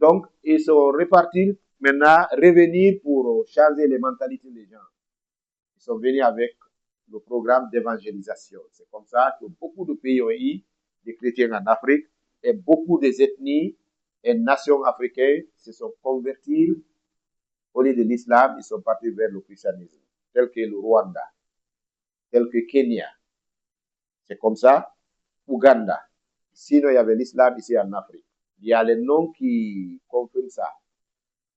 Donc, ils sont repartis maintenant, revenir pour changer les mentalités des gens. Ils sont venus avec le programme d'évangélisation. C'est comme ça que beaucoup de pays ont eu des chrétiens en Afrique et beaucoup des ethnies et nations africaines se sont convertis au lieu de l'islam, ils sont partis vers le christianisme, tel que le Rwanda, tel que Kenya. C'est comme ça, Ouganda. Sinon, il y avait l'islam ici en Afrique. Il y a les noms qui confirment ça,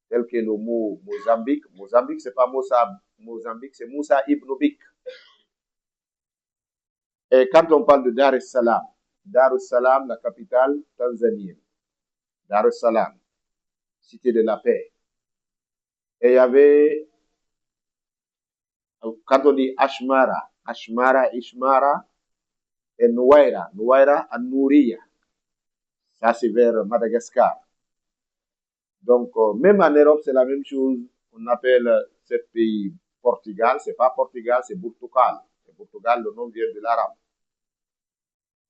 tel que le mot Mozambique. Mozambique, c'est pas Moussa, Mozambique, c'est Moussa Ibn Bik. Et quand on parle de Dar es Salaam, la capitale tanzanienne. Dar es Salaam, cité de la paix. Et il y avait, quand on dit Ashmara, Ishmara, et Nouaira An-Nouriya. Ça, c'est vers Madagascar. Donc, même en Europe, c'est la même chose. On appelle ce pays Portugal. C'est pas Portugal, c'est Portugal. C'est Portugal, le nom vient de l'arabe,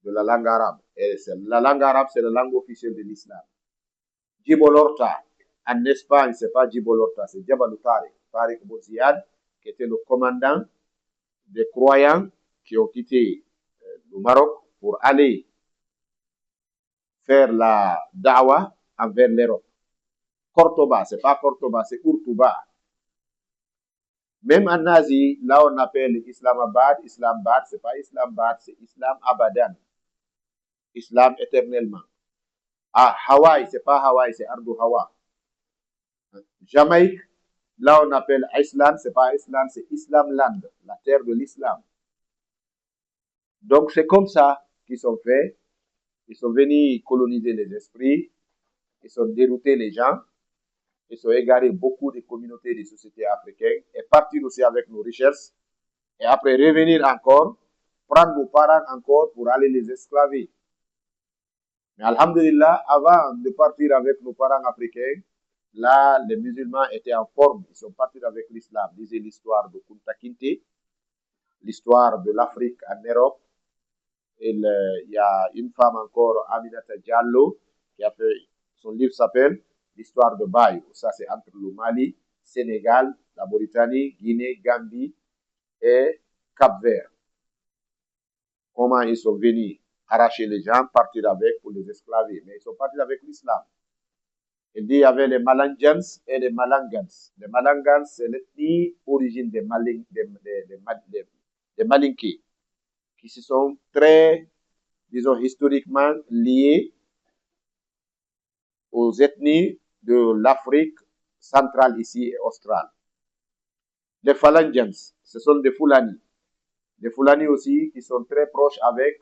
de la langue arabe. Et la langue arabe, c'est la langue officielle de l'islam. Gibraltar, en Espagne, c'est pas Gibraltar, c'est Jabal Tariq Bouziad, qui était le commandant des croyants qui ont quitté le Maroc pour aller faire la da'wa envers l'Europe. Cordoba, c'est pas Cordoba, c'est Courtouba. Même en Asie, là on appelle Islamabad, c'est pas Islamabad, c'est Islam Abadan. Islam éternellement. Ah, Hawaï, c'est pas Hawaï, c'est Ardu Hawa. Jamaïque, là on appelle Iceland, c'est pas Iceland, c'est Islamland, la terre de l'islam. Donc c'est comme ça qu'ils sont faits. Ils sont venus coloniser les esprits, ils sont déroutés les gens, ils ont égaré beaucoup de communautés des sociétés africaines et partir aussi avec nos richesses et après revenir encore, prendre nos parents encore pour aller les esclaver. Mais alhamdulillah, avant de partir avec nos parents africains, là, les musulmans étaient en forme. Ils sont partis avec l'islam. Lisez l'histoire de Kunta Kinte, l'histoire de l'Afrique en Europe. Il y a une femme encore, Aminata Diallo, qui a fait, son livre s'appelle L'histoire de Bayou. Ça, c'est entre le Mali, Sénégal, la Mauritanie, Guinée, Gambie et Cap-Vert. Comment ils sont venus arracher les gens, partir avec pour les esclaver. Mais ils sont partis avec l'islam. Il dit il y avait les Malanjans et les Malangans. Les Malangans, c'est l'ethnie origine des Malinké, qui se sont très, disons, historiquement liés aux ethnies de l'Afrique centrale ici et australe. Les Falangians, ce sont des Fulani. Les Fulani aussi, qui sont très proches avec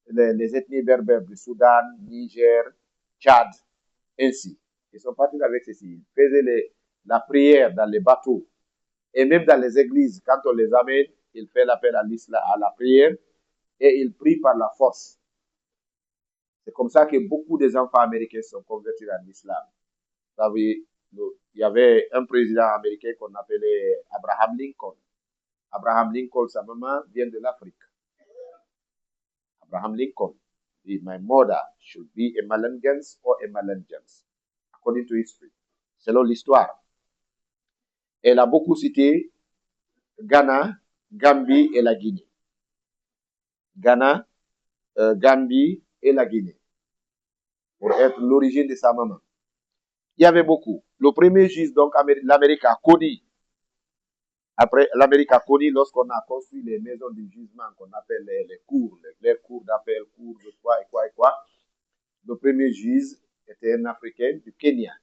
les ethnies berbères du Soudan, Niger, Tchad, ainsi. Ils sont partis avec ceci. Ils faisaient la prière dans les bateaux et même dans les églises. Quand on les amène, ils font l'appel à la prière et ils prient par la force. C'est comme ça que beaucoup des enfants américains sont convertis à l'islam. Vous savez, il y avait un président américain qu'on appelait Abraham Lincoln. Abraham Lincoln, sa maman vient de l'Afrique. Abraham Lincoln, my mother should be a Malangans or a Malangans, according to history, selon l'histoire. Elle a beaucoup cité Ghana, Gambie et la Guinée. Ghana, Gambie et la Guinée, pour être l'origine de sa maman. Il y avait beaucoup. Le premier juge, donc, l'Amérique a connu. Après, l'Amérique a connu lorsqu'on a construit les maisons de jugement qu'on appelle les cours, les cours d'appel, cours de quoi et quoi et quoi. Le premier juge était un Africain du Kenya.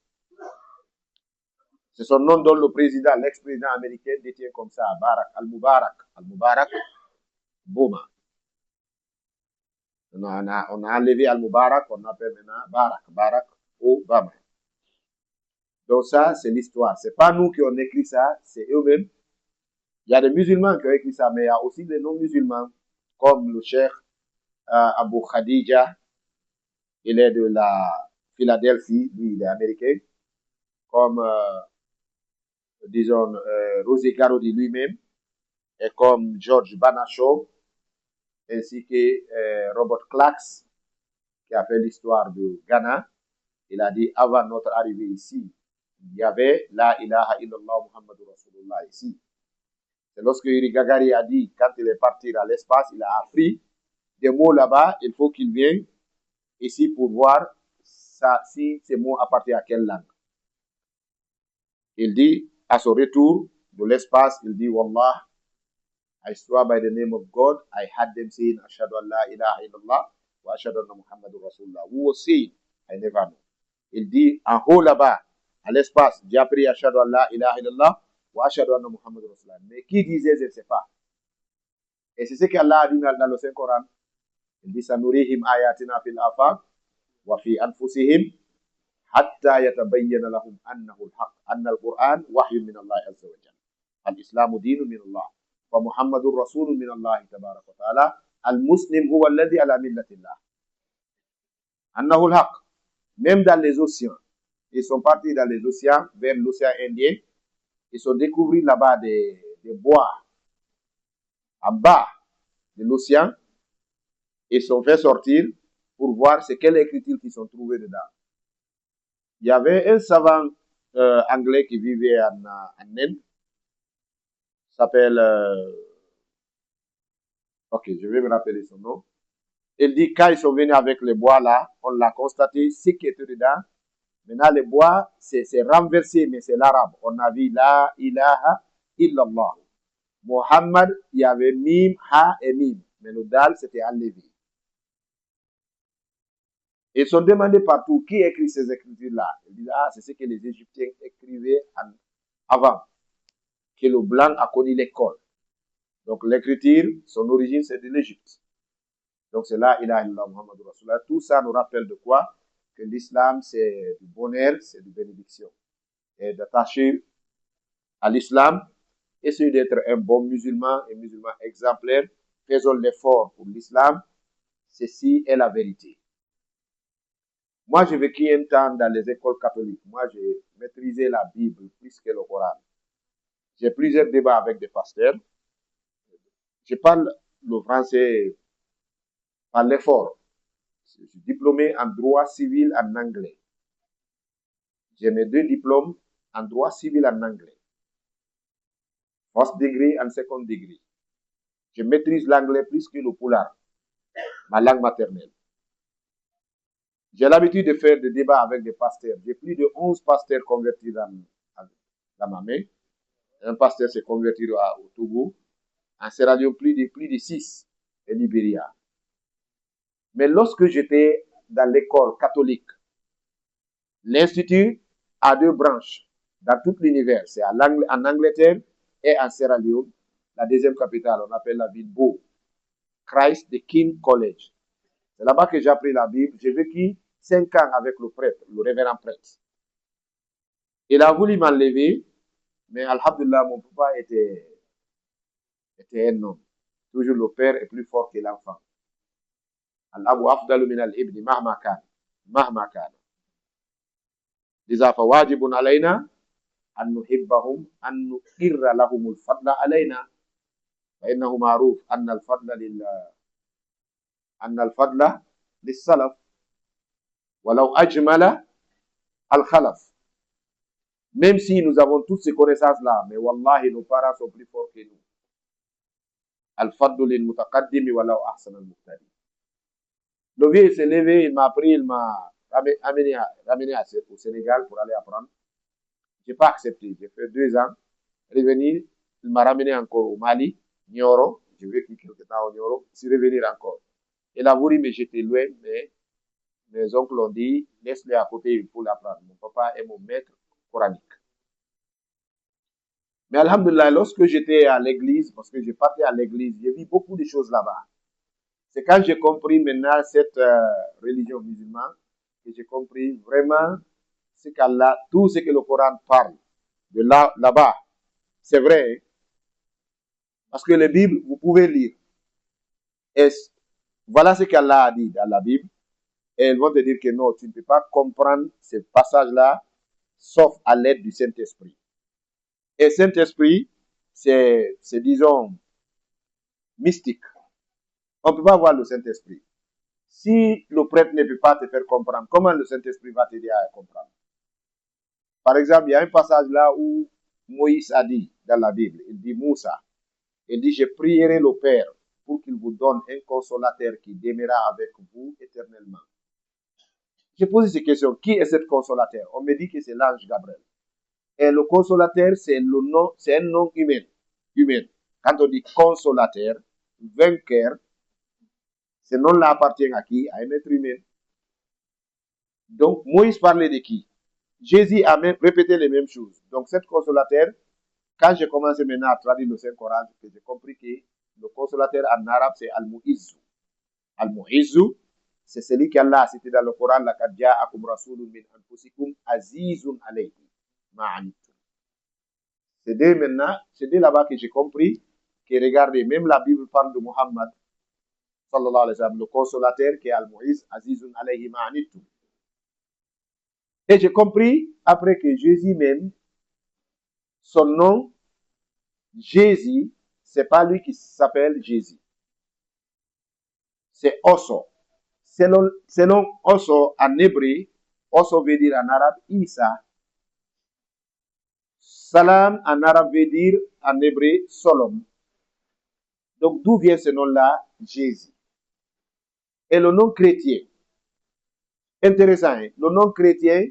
C'est son nom dont le président, l'ex-président américain détient comme ça, Al-Mubarak. Al-Mubarak Boma. On a enlevé Al-Mubarak, on appelle maintenant Barack Obama. Donc ça, c'est l'histoire. C'est pas nous qui avons écrit ça, c'est eux-mêmes. Il y a des musulmans qui ont écrit ça, mais il y a aussi des non-musulmans, comme le cheikh Abu Khadija. Il est de la Philadelphie, lui, il est américain. Comme, disons, Rosie Garaudy lui-même, et comme George Banachov, ainsi que Robert Clark, qui a fait l'histoire du Ghana. Il a dit, avant notre arrivée ici, il y avait La ilaha illallah Muhammadur Rasulullah ici. C'est lorsque Yuri Gagarin a dit, quand il est parti dans l'espace, il a appris des mots là-bas, il faut qu'il vienne ici pour voir ça, si ces mots appartiennent à quelle langue. Il dit, à son retour de l'espace, il dit, Wallah, I swear by the name of God, I had them saying, Ashhadu an la ilaha illallah, wa ashhadu anna Muhammadur Rasulullah. Who was saying? I never know. Il dit, en haut là-bas, à l'espace, j'ai appris Ashhadu an la ilaha illallah, wa ashhadu anna Muhammadur Rasulullah. Mais qui disait, je ne sais pas. Et c'est ce qu'Allah a dit dans le Saint-Coran. Il dit, Sanurihim ayatina fil afaq, wa fi anfusihim, hatta yatabayyana lahum annahu al-haq, anna al-Qur'an wahyun min Allah azza wa jalla. Al-Islamu dinun min Allah. ومحمد رسول من الله تبارك وتعالى المسلم هو الذي على ملة الله أنه الحق. Même dans les océans, ils sont partis dans les océans vers l'océan Indien, ils ont découvert là-bas des bois en bas de l'océan, ils sont fait sortir pour voir c'est quelle écriture qu'ils sont trouvés dedans. Il y avait un savant anglais qui vivait en Inde, s'appelle, ok, je vais me rappeler son nom. Il dit, quand ils sont venus avec les bois là, on l'a constaté, ce qui était dedans. Maintenant, les bois, c'est renversé, mais c'est l'arabe. On a vu la ilaha illallah. Mohammed, il y avait mim, ha et mim. Mais le dal, c'était enlevé. Ils sont demandés partout, qui écrit ces écritures-là? Ils disent, ah, c'est ce que les Égyptiens écrivaient avant. Que le blanc a connu l'école. Donc l'écriture, son origine, c'est de l'Égypte. Donc c'est là, ilaha illallah Muhammadur Rasulullah. Tout ça nous rappelle de quoi? Que l'islam, c'est du bonheur, c'est de bénédiction. Et d'attacher à l'islam, essayer d'être un bon musulman, un musulman exemplaire. Faisons l'effort pour l'islam. Ceci est la vérité. Moi, j'ai vécu un temps dans les écoles catholiques. Moi, j'ai maîtrisé la Bible plus que le Coran. J'ai plusieurs débats avec des pasteurs. Je parle le français par l'effort. Je suis diplômé en droit civil en anglais. J'ai mes 2 diplômes en droit civil en anglais. First degree and second degree. Je maîtrise l'anglais plus que le poulard, ma langue maternelle. J'ai l'habitude de faire des débats avec des pasteurs. J'ai plus de 11 pasteurs convertis dans ma main. Un pasteur s'est converti au Togo. En Sierra Leone, plus de 6 et Libéria. Mais lorsque j'étais dans l'école catholique, l'institut a 2 branches dans tout l'univers. C'est en Angleterre et en Sierra Leone. La deuxième capitale, on appelle la ville Beau. Christ the King College. C'est là-bas que j'ai appris la Bible. J'ai vécu 5 ans avec le prêtre, le révérend prêtre. Il a voulu m'enlever, mais alhamdulillah, mon papa était un homme. Toujours le père est plus fort que l'enfant. Al-abu afdalu min al-ibni mahma kana. Liza fa wajibun alayna an nuhibbahum an nuqirra lahumul fadla alayna. Fa innahu ma'ruf anna al-fadla lis-salaf walau ajmala al-khalaf. Même si nous avons toutes ces connaissances-là, mais wallahi, nos parents sont plus forts que nous. Al-fadlu lil-mutaqaddimi walau ahsan al-muqtadi. Le vieux s'est levé, il m'a pris, il m'a ramené au Sénégal pour aller apprendre. Je n'ai pas accepté. J'ai fait 2 ans. Revenir, il m'a ramené encore au Mali, Nioro. J'ai vécu quelques temps au Nioro. Je suis revenu encore. Il a voulu me jeter loin, mais mes oncles ont dit, laisse-le à côté, il faut l'apprendre. Mon papa est mon maître coranique. Mais alhamdulillah, lorsque j'étais à l'église, parce que je partais à l'église, j'ai vu beaucoup de choses là-bas. C'est quand j'ai compris maintenant cette religion musulmane que j'ai compris vraiment ce qu'Allah, tout ce que le Coran parle de là-bas, c'est vrai. Hein? Parce que les Bibles, vous pouvez lire. Et voilà ce qu'Allah a dit dans la Bible. Et ils vont te dire que non, tu ne peux pas comprendre ce passage-là, sauf à l'aide du Saint-Esprit. Et Saint-Esprit, c'est disons, mystique. On ne peut pas voir le Saint-Esprit. Si le prêtre ne peut pas te faire comprendre, comment le Saint-Esprit va t'aider à comprendre? Par exemple, il y a un passage là où Moïse a dit dans la Bible, il dit Moussa, il dit, je prierai le Père pour qu'il vous donne un consolateur qui demeurera avec vous éternellement. J'ai posé cette question, qui est cet consolateur? On me dit que c'est l'ange Gabriel. Et le consolateur, c'est le nom, c'est un nom humain. Quand on dit consolateur, vainqueur, ce nom-là appartient à qui? À un être humain. Donc, Moïse parlait de qui? Jésus a même répété les mêmes choses. Donc, cet consolateur, quand j'ai commencé maintenant à traduire le Saint-Coran, j'ai compris que le consolateur en arabe, c'est Al-Mu'izzu. Al-Mu'izzu, c'est celui qu'Allah a cité dans le Coran, la kadja akum rasulun min anfusikum azizun alayhi ma'anitum. C'est dès maintenant, c'est dès là-bas que j'ai compris que regardez, même la Bible parle de Muhammad, sallallahu alayhi wa sallam, le consolateur qui est Al-Mu'iz, azizun alayhi ma'anitum. Et j'ai compris, après que Jésus même, son nom, Jésus, c'est pas lui qui s'appelle Jésus. C'est Oso. Selon Oso en hébreu, Oso veut dire en arabe Isa. Salam en arabe veut dire en hébreu Solom. Donc d'où vient ce nom-là, Jésus? Et le nom chrétien, intéressant, hein? Le nom chrétien,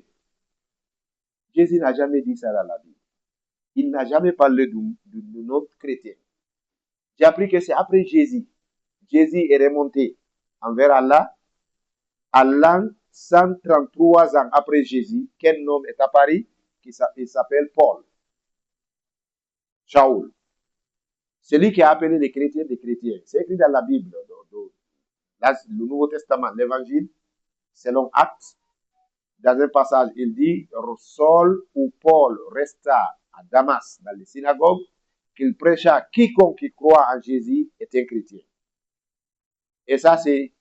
Jésus n'a jamais dit ça dans la Bible. Il n'a jamais parlé du nom chrétien. J'ai appris que c'est après Jésus. Jésus est remonté envers Allah. Allah, 133 ans après Jésus, quel nom est apparu? Il s'appelle Paul. Shaoul. Celui qui a appelé les chrétiens des chrétiens. C'est écrit dans la Bible, le Nouveau Testament, l'Évangile, selon Actes. Dans un passage, il dit, Saul ou Paul resta à Damas, dans les synagogues, qu'il prêcha quiconque qui croit en Jésus est un chrétien. Et ça, c'est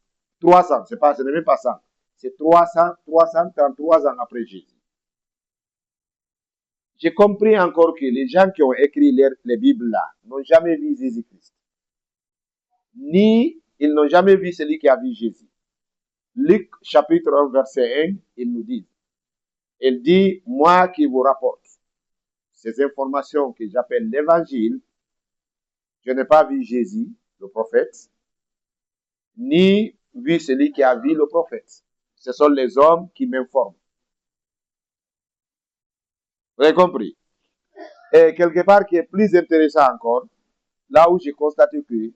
300, ce n'est même pas 100. C'est 333 ans après Jésus. J'ai compris encore que les gens qui ont écrit les Bibles là n'ont jamais vu Jésus-Christ. Ni ils n'ont jamais vu celui qui a vu Jésus. Luc chapitre 1 verset 1, il nous dit, il dit, moi qui vous rapporte ces informations que j'appelle l'évangile, je n'ai pas vu Jésus, le prophète, ni vu celui qui a vu le prophète. Ce sont les hommes qui m'informent. Vous avez compris? Et quelque part qui est plus intéressant encore, là où j'ai constaté que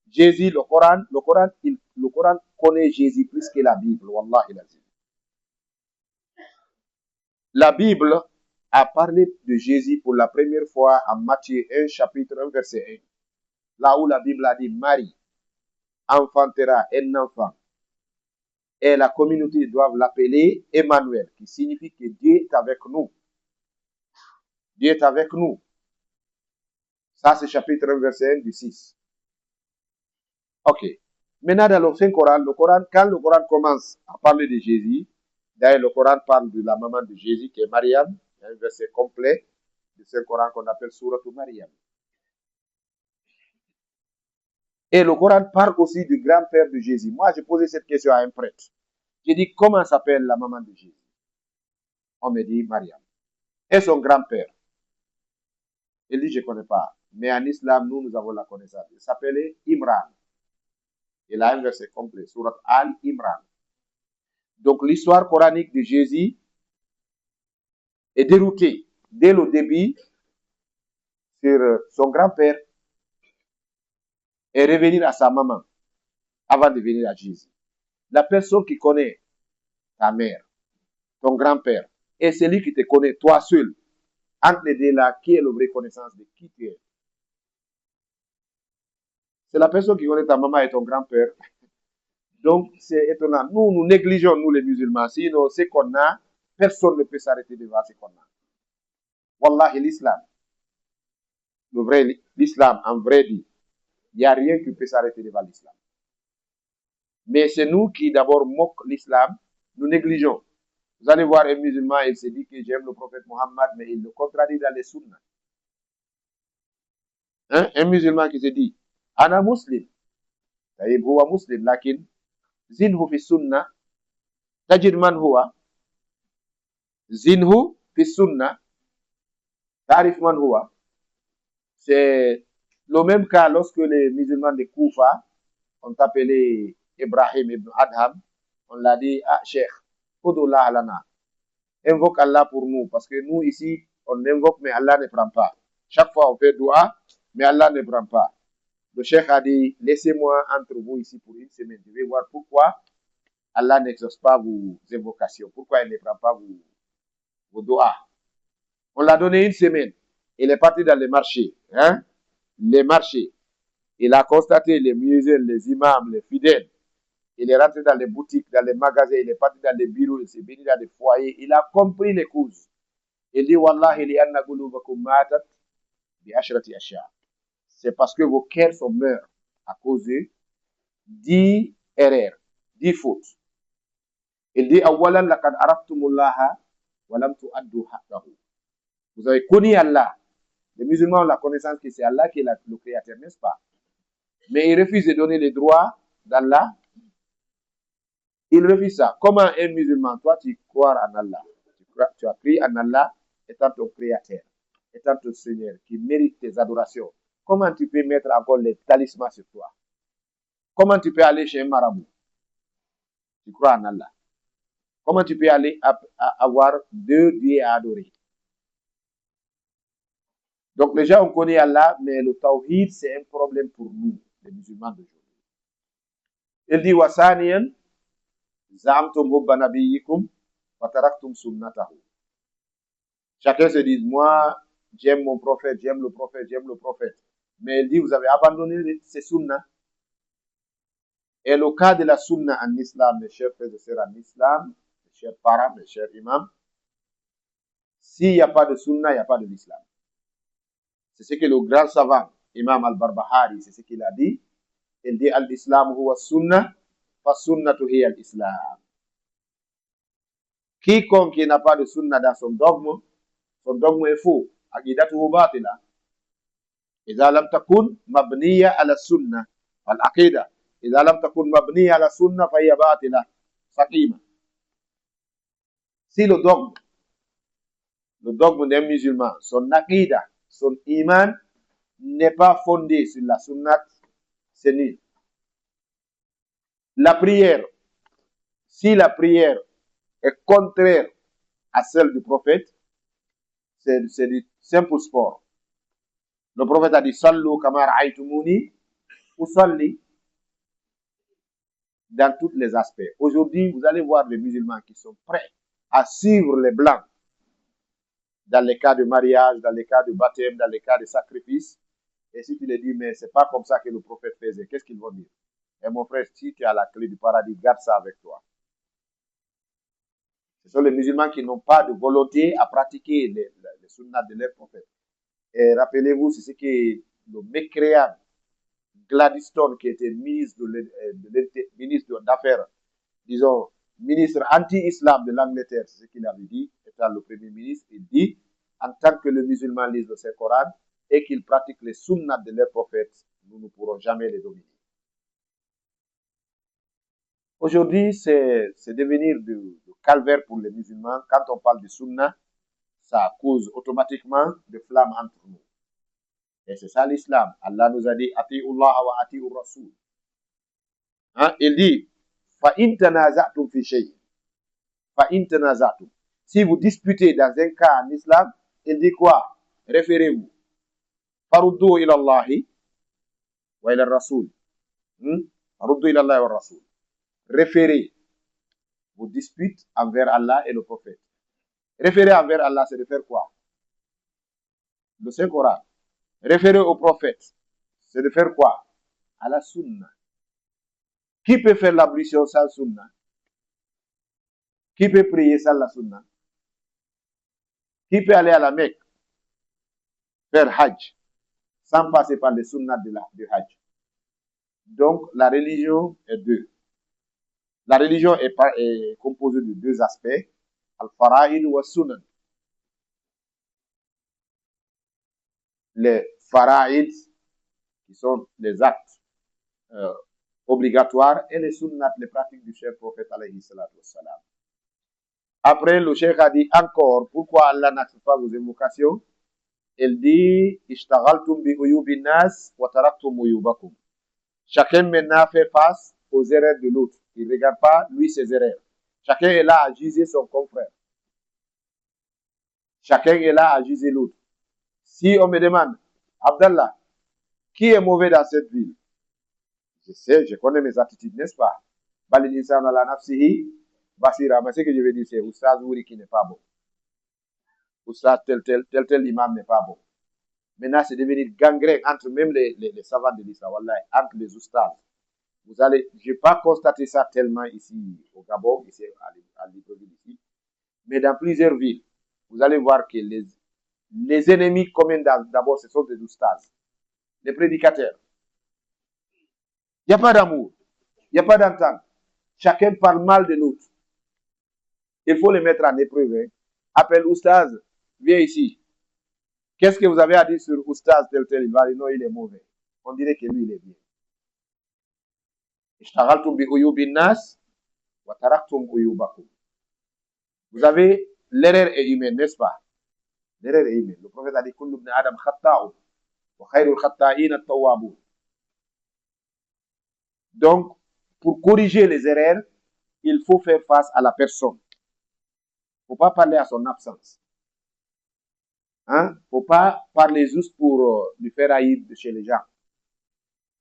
Jésus, le Coran connaît Jésus plus que la Bible. Wallahi lazim. La Bible a parlé de Jésus pour la première fois en Matthieu 1, chapitre 1, verset 1. Là où la Bible a dit Marie enfantera un enfant. Et la communauté doit l'appeler Emmanuel, qui signifie que Dieu est avec nous. Dieu est avec nous. Ça, c'est chapitre 1, verset 1 du 6. Ok. Maintenant, dans le Saint-Coran, quand le Coran commence à parler de Jésus, d'ailleurs, le Coran parle de la maman de Jésus, qui est Mariam. Il y a un verset complet du Saint-Coran qu'on appelle Sourate Mariam. Et le Coran parle aussi du grand-père de Jésus. Moi, j'ai posé cette question à un prêtre. J'ai dit, comment s'appelle la maman de Jésus? On me dit Mariam. Et son grand-père? Il dit, je ne connais pas. Mais en islam, nous avons la connaissance. Il s'appelait Imran. Il a un verset complet, Surat Al-Imran. Donc, l'histoire coranique de Jésus est déroutée dès le début sur son grand-père et revenir à sa maman avant de venir à Jésus. La personne qui connaît ta mère, ton grand-père, et celui qui te connaît, toi seul, entre les deux là, qui est la vraie connaissance de qui tu es? C'est la personne qui connaît ta maman et ton grand-père. Donc, c'est étonnant. Nous négligeons, nous les musulmans. Sinon, ce qu'on a, personne ne peut s'arrêter devant ce qu'on a. Wallahi, l'islam, l'islam, en vrai dit, il n'y a rien qui peut s'arrêter devant l'islam. Mais c'est nous qui d'abord moquons l'islam, nous négligeons. Vous allez voir un musulman, il se dit que j'aime le prophète Mohammed, mais il le contradit dans les sunnas. Hein? Un musulman qui se dit, Ana muslim, c'est-à-dire, huwa muslim, lakin, زنه في السنة تجد من هو زنه في السنة تعرف من هو. C'est le même cas lorsque les musulmans de Koufa ont appelé Ibrahim ibn Adham. On l'a dit, ah, Cheikh, Udullah alana, invoque Allah pour nous, parce que nous ici, on invoque, mais Allah ne prend pas. Chaque fois, on fait dua, mais Allah ne prend pas. Le Cheikh a dit, laissez-moi entre vous ici pour une semaine. Je vais voir pourquoi Allah n'exauce pas vos invocations, pourquoi il ne prend pas vos doigts. On l'a donné une semaine. Il est parti dans les marchés. Hein? Les marchés. Il a constaté les musées, les imams, les fidèles. Il est rentré dans les boutiques, dans les magasins, il est parti dans les bureaux, il s'est béni dans les foyers. Il a compris les causes. Il dit, Wallahi, li anna qulubakum matat bi ashrati ashya. C'est parce que vos cœurs sont morts à cause de 10 erreurs, 10 fautes. Il dit, awalan laqad araftumullaha wa lam tu'addu haqqahu. Vous avez connu Allah. Les musulmans ont la connaissance que c'est Allah qui est le créateur, n'est-ce pas? Mais ils refusent de donner les droits d'Allah. Ils refusent ça. Comment un musulman, toi, tu crois en Allah? Tu as cru en Allah étant ton créateur, étant ton Seigneur, qui mérite tes adorations. Comment tu peux mettre encore les talismans sur toi? Comment tu peux aller chez un marabout? Tu crois en Allah. Comment tu peux aller avoir 2 dieux à adorer? Donc, les gens, on connaît Allah, mais le tawhid, c'est un problème pour nous, les musulmans d'aujourd'hui. Il dit, wasaniyan, za'amtum hubba nabiyikum, wa taraktum sunnatahu. Chacun se dit, moi, j'aime mon prophète, j'aime le prophète, j'aime le prophète. Mais il dit, vous avez abandonné ces sunnas. Et le cas de la sunna en islam, mes chers frères et sœurs en islam, mes chers parents, mes chers imams, s'il n'y a pas de sunna, il n'y a pas de l'islam. C'est ce que le grand savant, Imam al-Barbahari, c'est ce qu'il a dit. Il dit, al-islam huwa sunna, fa sunnatu hiya al-islam. Quiconque n'a pas de sunna dans son dogme est faux. Aqidatuhu batila. إذا لم تكن مبنية على السنة العقيدة إذا لم تكن مبنية على السنة فهي باطلة سقيمة. Si le dogme d'un musulman, son aqida, son iman n'est pas fondé sur la sunnat, c'est nul. La prière, si la prière est contraire à celle du prophète, c'est du simple sport. Le prophète a dit, Sallu kama ra'aytumuni usalli, dans tous les aspects. Aujourd'hui, vous allez voir des musulmans qui sont prêts à suivre les blancs dans les cas de mariage, dans les cas de baptême, dans les cas de sacrifice. Et si tu les dis, mais c'est pas comme ça que le prophète faisait, qu'est-ce qu'ils vont dire? Et mon frère, si tu as la clé du paradis, garde ça avec toi. Ce sont les musulmans qui n'ont pas de volonté à pratiquer les sunnats de leur prophète. Et rappelez-vous, c'est ce que le mécréant Gladstone, qui était ministre d'affaires, disons, ministre anti-islam de l'Angleterre, c'est ce qu'il avait dit, étant le premier ministre, il dit, en tant que le musulman lise le Saint-Coran et qu'il pratique les sunnats de leurs prophètes, nous ne pourrons jamais les dominer. Aujourd'hui, c'est devenir de calvaire pour les musulmans. Quand on parle de sunnah, ça cause automatiquement des flammes entre nous. Et c'est ça l'islam. Allah nous a dit, Ati'ullah wa ati'ur rasul. Hein? Il dit, Fa'in tanaza'tum fi shay. Fa'in tanaza'tum. Si vous disputez dans un cas en islam, il dit quoi? Référez-vous. Faruddu ila Allahi wa ila rasul. Faruddu ila Allahi wa rasul. Référez vos disputes envers Allah et le prophète. Référer envers Allah, c'est de faire quoi? Le Saint-Coran. Référer au prophète, c'est de faire quoi? À la sunna. Qui peut faire l'ablution sans sunna? Qui peut prier sans la sunna? Qui peut aller à la Mecque, faire hajj, sans passer par les sunnats du hajj? Donc, la religion est deux. La religion est composée de 2 aspects, al-fara'id wa sunan. Les fara'id, qui sont les actes obligatoires et les sunnat, les pratiques du cher prophète alayhi salatu wassalam. Après, le cheikh a dit encore, pourquoi Allah n'accepte pas vos invocations? Il dit, Ishtagaltum bi uyubin nas wa taraktum uyubakum. Chacun maintenant fait face aux erreurs de l'autre. Il ne regarde pas, lui, ses erreurs. Chacun est là à juger son confrère. Chacun est là à juger l'autre. Si on me demande, Abdallah, qui est mauvais dans cette ville? Je sais, je connais mes attitudes, n'est-ce pas? Balil insan ala nafsihi basira. Mais ce que je veux dire, c'est Oustaz Ouri qui n'est pas bon. Oustaz tel imam n'est pas bon. Maintenant, c'est devenu gangrène entre même les savants de l'islam, entre les oustas. Vous allez, je n'ai pas constaté ça tellement ici au Gabon, ici à Libreville, ici, mais dans plusieurs villes, vous allez voir que les ennemis communs d'abord, ce sont des oustas, les prédicateurs. Il n'y a pas d'amour, il n'y a pas d'entente. Chacun parle mal de l'autre. Il faut les mettre en épreuve. Hein. Appelle oustaz, viens ici. Qu'est-ce que vous avez à dire sur oustaz tel tel? Il va dire non, il est mauvais. On dirait que lui, il est bien. Vous avez l'erreur est humaine, n'est-ce pas? L'erreur est humaine. Le prophète a dit kullu ibn adam khata'un wa khayrul khata'in at-tawwabun. Donc, pour corriger les erreurs, il faut faire face à la personne. Il ne faut pas parler à son absence. Hein? Il ne faut pas parler juste pour lui faire haïr de chez les gens.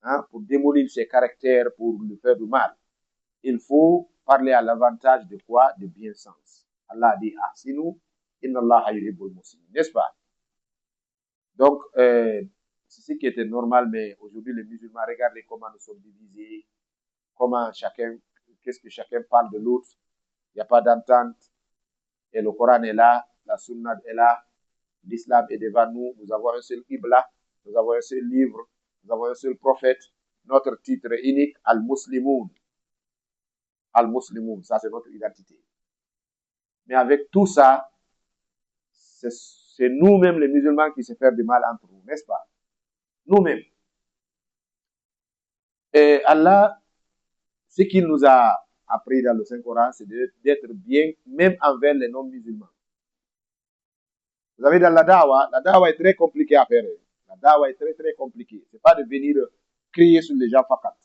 Hein? Pour démolir ses caractères, pour lui faire du mal. Il faut parler à l'avantage de quoi? De bien-sens. Allah dit ahsinu, inna Allah yuhibbul muslimin. N'est-ce pas? Donc, c'est ce qui était normal, mais aujourd'hui, les musulmans, regardez comment nous sommes divisés, comment chacun, qu'est-ce que chacun parle de l'autre. Il n'y a pas d'entente. Et le Coran est là, la Sunna est là, l'islam est devant nous. Nous avons un seul Qibla, nous avons un seul livre, nous avons un seul prophète. Notre titre est unique, Al-Muslimoun. Al-Muslimoun, ça c'est notre identité. Mais avec tout ça, c'est nous-mêmes les musulmans qui se font du mal entre nous, n'est-ce pas? Nous-mêmes. Et Allah, ce qu'il nous a appris dans le Saint-Coran, c'est d'être bien, même envers les non-musulmans. Vous savez, dans la dawa est très compliquée à faire. La dawa est très, très compliquée. C'est pas de venir crier sur les gens fakat.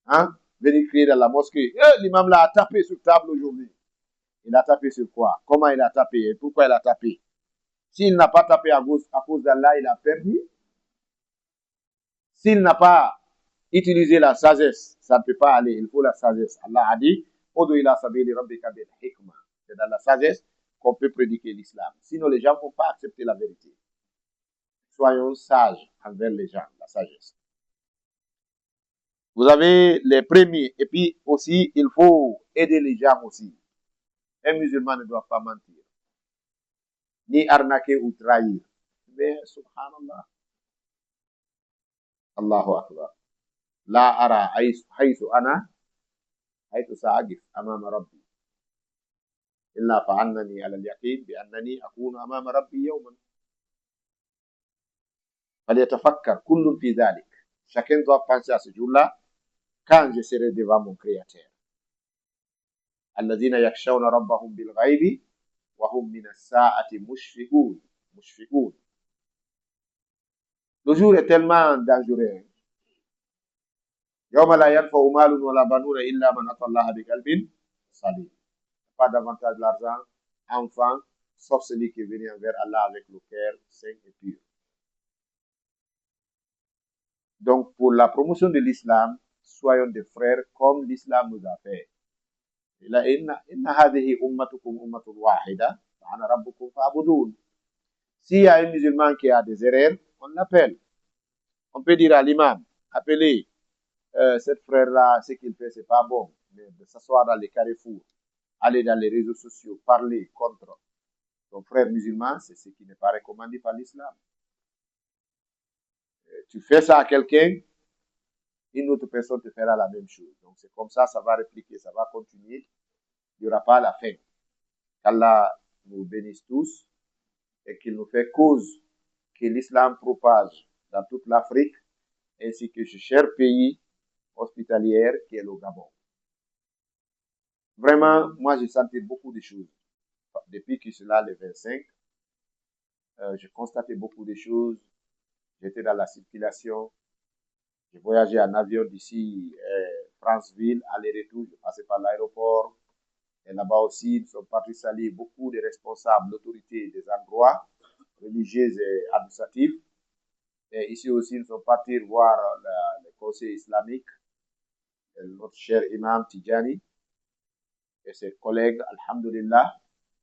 Hein? Venir crier dans la mosquée. L'imam là a tapé sur table aujourd'hui. Il a tapé sur quoi? Comment il a tapé? Et pourquoi il a tapé? S'il n'a pas tapé à cause d'Allah, il a perdu. S'il n'a pas utilisé la sagesse, ça ne peut pas aller. Il faut la sagesse. Allah a dit, c'est dans la sagesse qu'on peut prédiquer l'islam. Sinon, les gens ne vont pas accepter la vérité. Soyons sages envers les gens, la sagesse. Vous avez les premiers, et puis aussi, il faut aider les gens aussi. Un musulman ne doit pas mentir, ni arnaquer ou trahir. Mais, subhanallah, Allahu Akbar. La ara haythu ana, haythu sa'agif amama rabbi. إلا فعنني على اليقين بأنني أكون أمام ربي يوما فليتفكر كل في ذلك. Chacun doit penser à ce jour-là quand je serai devant mon Créateur. الذين يخشون ربهم بالغيب وهم من الساعة مشفقون. Le jour est tellement dangereux. يوم لا ينفع مال ولا بنون إلا من أتى الله بقلب سليم. Pas davantage l'argent, enfant, sauf celui qui est venu envers Allah avec le cœur saint et pur. Donc, pour la promotion de l'islam, soyons des frères comme l'islam nous a fait. S'il y a un musulman qui a des erreurs, on l'appelle. On peut dire à l'imam, appelez cette frère-là, ce qu'il fait, c'est pas bon. Mais de s'asseoir dans les carrefours, aller dans les réseaux sociaux, parler contre ton frère musulman, c'est ce qui n'est pas recommandé par l'islam. Tu fais ça à quelqu'un, une autre personne te fera la même chose. Donc c'est comme ça, ça va répliquer, ça va continuer. Il n'y aura pas la fin. Qu'Allah nous bénisse tous et qu'il nous fait cause que l'islam propage dans toute l'Afrique ainsi que ce cher pays hospitalière qui est le Gabon. Vraiment, moi, j'ai senti beaucoup de choses. Depuis que cela, le 25, j'ai constaté beaucoup de choses. J'étais dans la circulation. J'ai voyagé en avion d'ici Franceville, aller-retour. Je passais par l'aéroport. Et là-bas aussi, nous sommes partis saluer beaucoup de responsables, d'autorités des endroits religieux et administratifs. Et ici aussi, nous sommes partis voir le conseil islamique, notre cher imam Tidjani et ses collègues, alhamdulillah.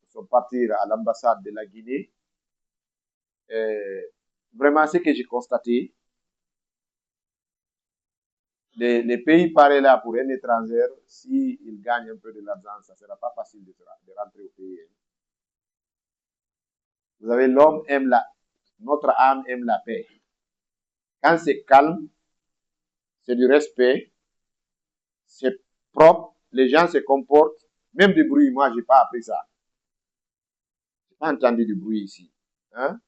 Nous sommes partis à l'ambassade de la Guinée. Et vraiment, ce que j'ai constaté, les pays pareils là pour un étranger, s'il gagne un peu de l'argent, ça ne sera pas facile de rentrer au pays. Vous savez, l'homme aime notre âme aime la paix. Quand c'est calme, c'est du respect, c'est propre, les gens se comportent, même du bruit, moi, j'ai pas appris ça. J'ai pas entendu du bruit ici. Hein?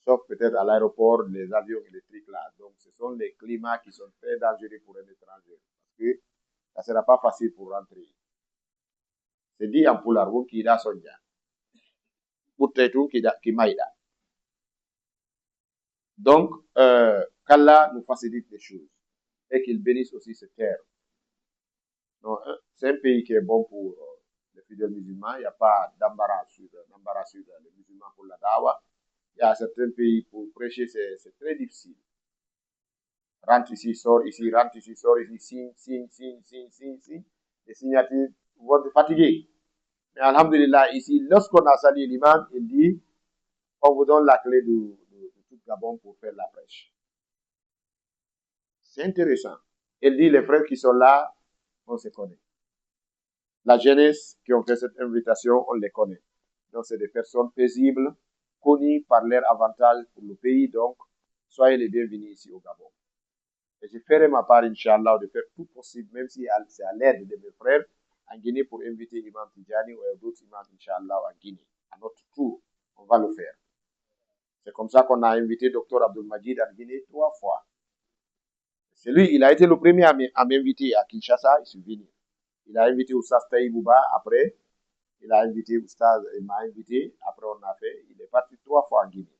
Sauf peut-être à l'aéroport, les avions électriques là. Donc, ce sont les climats qui sont très dangereux pour un étranger. Parce que ça sera pas facile pour rentrer. C'est dit en Poularou qui da sonja. Poutretou qui maïda. Donc, qu'Allah nous facilite les choses. Et qu'il bénisse aussi cette terre. C'est un pays qui est bon pour les fidèles musulmans. Il n'y a pas d'embarras sur les musulmans pour la dawa. Il y a certains pays pour prêcher, c'est très difficile. Rentre ici, sort ici, rentre ici, sort ici, signe. Les signatures vont te fatiguer. Mais alhamdulillah, ici, lorsqu'on a salué l'imam, il dit, on vous donne la clé de tout Gabon pour faire la prêche. C'est intéressant. Il dit, les frères qui sont là, on se connaît. La jeunesse qui ont fait cette invitation, on les connaît. Donc, c'est des personnes paisibles, connues par leur avantage pour le pays. Donc, soyez les bienvenus ici au Gabon. Et je ferai ma part, Inch'Allah, de faire tout possible, même si c'est à l'aide de mes frères, en Guinée pour inviter Imam Tidjani ou d'autres imams, Inch'Allah, en Guinée. À notre tour, on va le faire. C'est comme ça qu'on a invité Dr Abdul Majid en Guinée 3 fois. C'est lui, il a été le premier à m'inviter à Kinshasa, il suis venu. Il a invité Oustaz Taïbouba, après, il a invité Oustaz, il m'a invité, après on a fait, il est parti 3 fois en Guinée.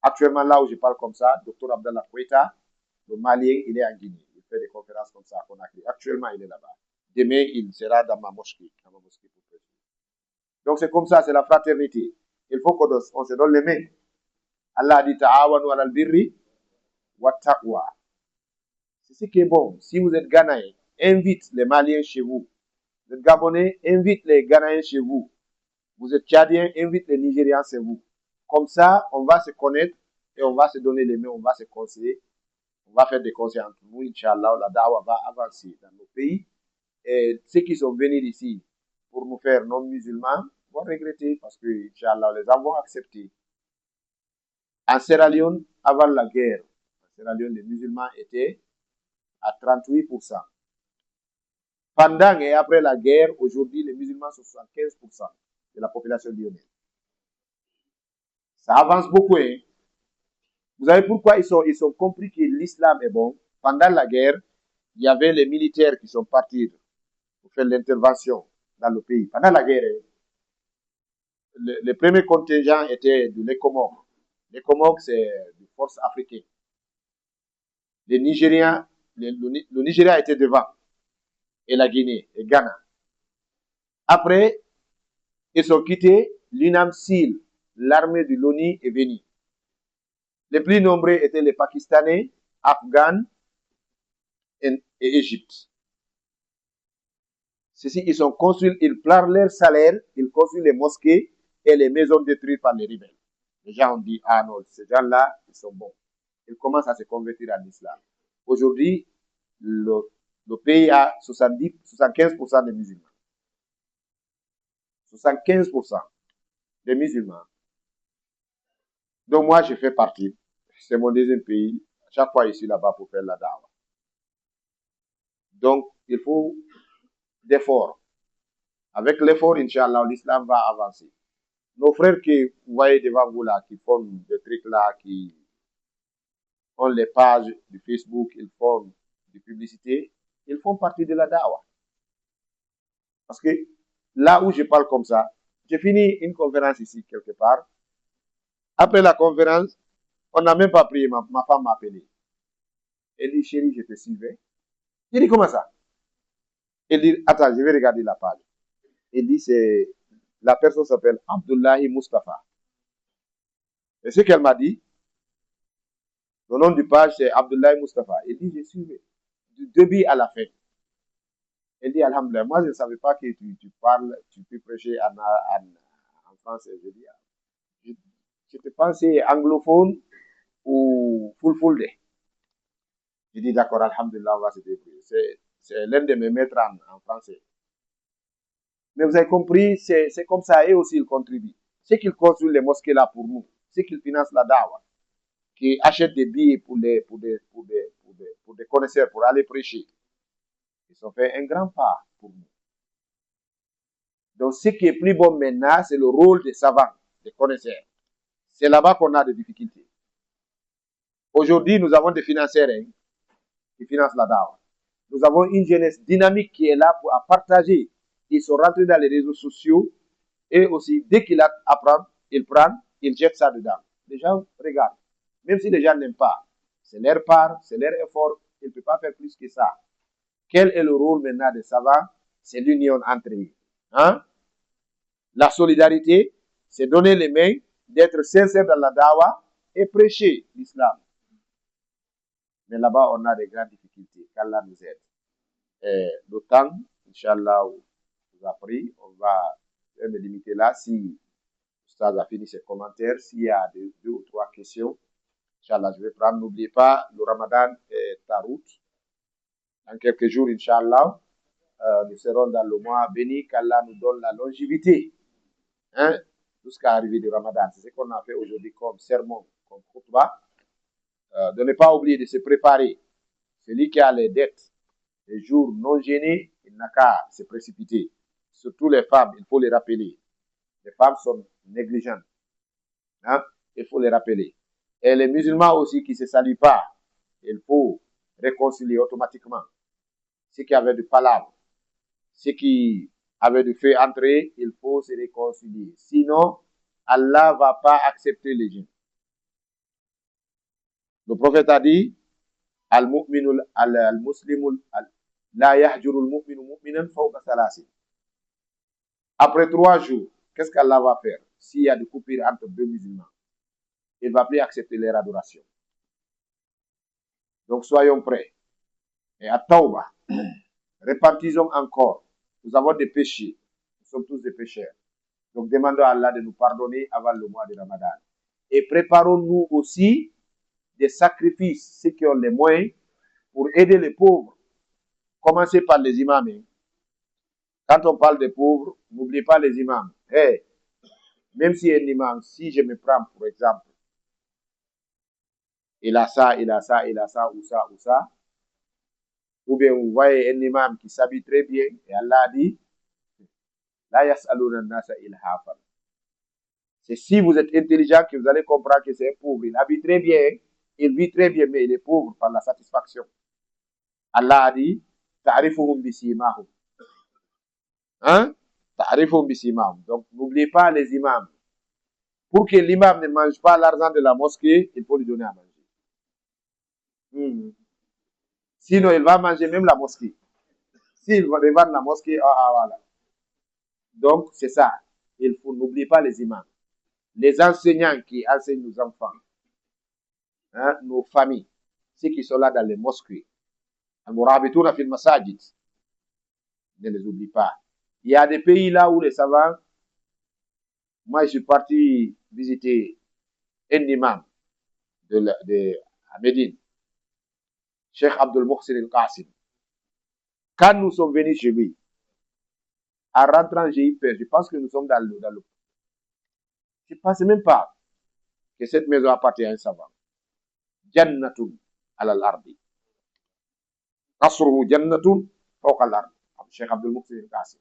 Actuellement, là où je parle comme ça, Dr Abdallah Koueta, le Malien, il est en Guinée. Il fait des conférences comme ça qu'on a créé. Actuellement, il est là-bas. Demain, il sera dans ma mosquée pour prêcher. Donc c'est comme ça, c'est la fraternité. Il faut qu'on se donne les mains. Allah dit ta'awanu alal birri wa taqwa. C'est ce qui est bon. Si vous êtes Ghanéen, invite les Maliens chez vous. Vous êtes Gabonais, invite les Ghanéens chez vous. Vous êtes Tchadien, invite les Nigérians chez vous. Comme ça, on va se connaître et on va se donner les mains, on va se conseiller. On va faire des conseils entre nous, Inch'Allah, la dawa va avancer dans nos pays. Et ceux qui sont venus ici pour nous faire non-musulmans vont regretter parce que, Inch'Allah, les avons acceptés. En Sierra Leone, avant la guerre, en Sierra Leone, les musulmans étaient à 38%. Pendant et après la guerre, aujourd'hui, les musulmans sont 75% de la population lyonnaise. Ça avance beaucoup, hein. Vous savez pourquoi ils ont compris que l'islam est bon? Pendant la guerre, il y avait les militaires qui sont partis pour faire l'intervention dans le pays. Pendant la guerre, le premier contingent était de l'ECOMOG. L'ECOMOG, c'est une force africaine. Les Nigériens, le Nigeria était devant. Et la Guinée, et Ghana. Après, ils ont quitté l'UNAMSIL. L'armée de l'ONU est venue. Les plus nombreux étaient les Pakistanais, Afghans et Égypte. Ceci, ils ont construit, ils planent leur salaire, ils construisent les mosquées et les maisons détruites par les rebelles. Les gens ont dit, ah non, ces gens-là, ils sont bons. Ils commencent à se convertir en islam. Aujourd'hui, le pays a 75% des musulmans. 75% des musulmans. Donc moi, je fais partie. C'est mon deuxième pays. Chaque fois, je suis là-bas pour faire la dawa. Donc, il faut d'efforts. Avec l'effort, Inch'Allah, l'islam va avancer. Nos frères que vous voyez devant vous là, qui font des trucs là, qui ont les pages de Facebook, ils font des publicités, ils font partie de la dawa. Parce que là où je parle comme ça, j'ai fini une conférence ici quelque part. Après la conférence, on n'a même pas prié, ma femme m'a appelé. Elle dit, chérie, je te suivais. J'ai dit, comment ça? Elle dit, attends, je vais regarder la page. Elle dit, c'est, la personne s'appelle Abdullahi Mustafa. Et ce qu'elle m'a dit, le nom du page, c'est Abdullahi Mustafa. Elle dit, je suivais. Du début à la fin. Elle dit, Alhamdulillah, moi, je ne savais pas que tu parles, tu peux prêcher en français. Je dis, je te pensais anglophone ou full day. Je dis, d'accord, Alhamdulillah, on va se débrouiller. C'est l'un de mes maîtres en français. Mais vous avez compris, c'est comme ça, et aussi ils contribuent. C'est qu'ils construisent les mosquées là pour nous. C'est qu'ils financent la dawa. Qui achètent des billets pour des connaisseurs, pour aller prêcher. Ils ont fait un grand pas pour nous. Donc, ce qui est plus bon maintenant, c'est le rôle des savants, des connaisseurs. C'est là-bas qu'on a des difficultés. Aujourd'hui, nous avons des financiers qui financent la dawa. Nous avons une jeunesse dynamique qui est là pour partager. Ils sont rentrés dans les réseaux sociaux et aussi, dès qu'ils apprennent, ils prennent, ils jettent ça dedans. Les gens regardent. Même si les gens n'aiment pas, c'est leur part, c'est leur effort, ils ne peuvent pas faire plus que ça. Quel est le rôle maintenant des savants? C'est l'union entre eux. Hein? La solidarité, c'est donner les mains, d'être sincère dans la dawa et prêcher l'islam. Mais là-bas, on a des grandes difficultés. Qu'Allah nous aide. Le temps, Inch'Allah, vous a pris. On va me limiter là. Si Ustaz a fini ses commentaires, s'il y a deux ou trois questions, Inch'Allah, je vais prendre. N'oubliez pas, le Ramadan est en route. Dans quelques jours, Inch'Allah, nous serons dans le mois béni, qu'Allah nous donne la longévité. Hein, jusqu'à l'arrivée du Ramadan. C'est ce qu'on a fait aujourd'hui comme sermon, comme khutbah. De ne pas oublier de se préparer. Celui qui a les dettes, les jours non gênés, il n'a qu'à se précipiter. Surtout les femmes, il faut les rappeler. Les femmes sont négligentes. Hein? Il faut les rappeler. Et les musulmans aussi qui ne se saluent pas, il faut réconcilier automatiquement. Ceux qui avaient du palabre, ceux qui avaient du feu entré, il faut se réconcilier. Sinon, Allah ne va pas accepter les gens. Le prophète a dit, Al-mu'minu al-muslimu la yahjuru al-mu'minu mu'minan fawqa salasin. Après 3 jours, qu'est-ce qu'Allah va faire? S'il y a des coupures entre deux musulmans, il ne va plus accepter leur adoration. Donc soyons prêts. Et à Tauba, répartissons encore. Nous avons des péchés. Nous sommes tous des pécheurs. Donc demandons à Allah de nous pardonner avant le mois de Ramadan. Et préparons-nous aussi des sacrifices, ceux qui ont les moyens, pour aider les pauvres. Commencez par les imams. Quand on parle des pauvres, n'oubliez pas les imams. Hey, même si un imam, si je me prends pour exemple, il a ça, il a ça, il a ça, ou ça, ou ça, ou bien vous voyez un imam qui s'habille très bien, et Allah dit, la yas'aluna nasa ilhafan. C'est si vous êtes intelligent que vous allez comprendre que c'est un pauvre. Il habite très bien, il vit très bien, mais il est pauvre par la satisfaction. Allah a dit, ta'rifuhum bisimahum. Hein? Ta'rifuhum bisimahum. Donc, n'oubliez pas les imams. Pour que l'imam ne mange pas l'argent de la mosquée, il faut lui donner à manger. Sinon, il va manger même la mosquée. S'il va revendre la mosquée, voilà. Donc, c'est ça. Il faut, n'oubliez pas les imams. Les enseignants qui enseignent nos enfants, hein, nos familles, ceux qui sont là dans les mosquées, al-murabitouna fil masajid, ne les oublie pas. Il y a des pays là où les savants, moi je suis parti visiter un imam à Médine, Cheikh Abdul Muhsin al-Qasim. Quand nous sommes venus chez lui, en rentrant, j'ai eu peur. Je pense que nous sommes dans le je ne pense même pas que cette maison appartient à un savant. Jannatun alal ardi. Nasruhu jannatun fawqa al-ard. Cheikh Abdul Muhsin al-Qasim.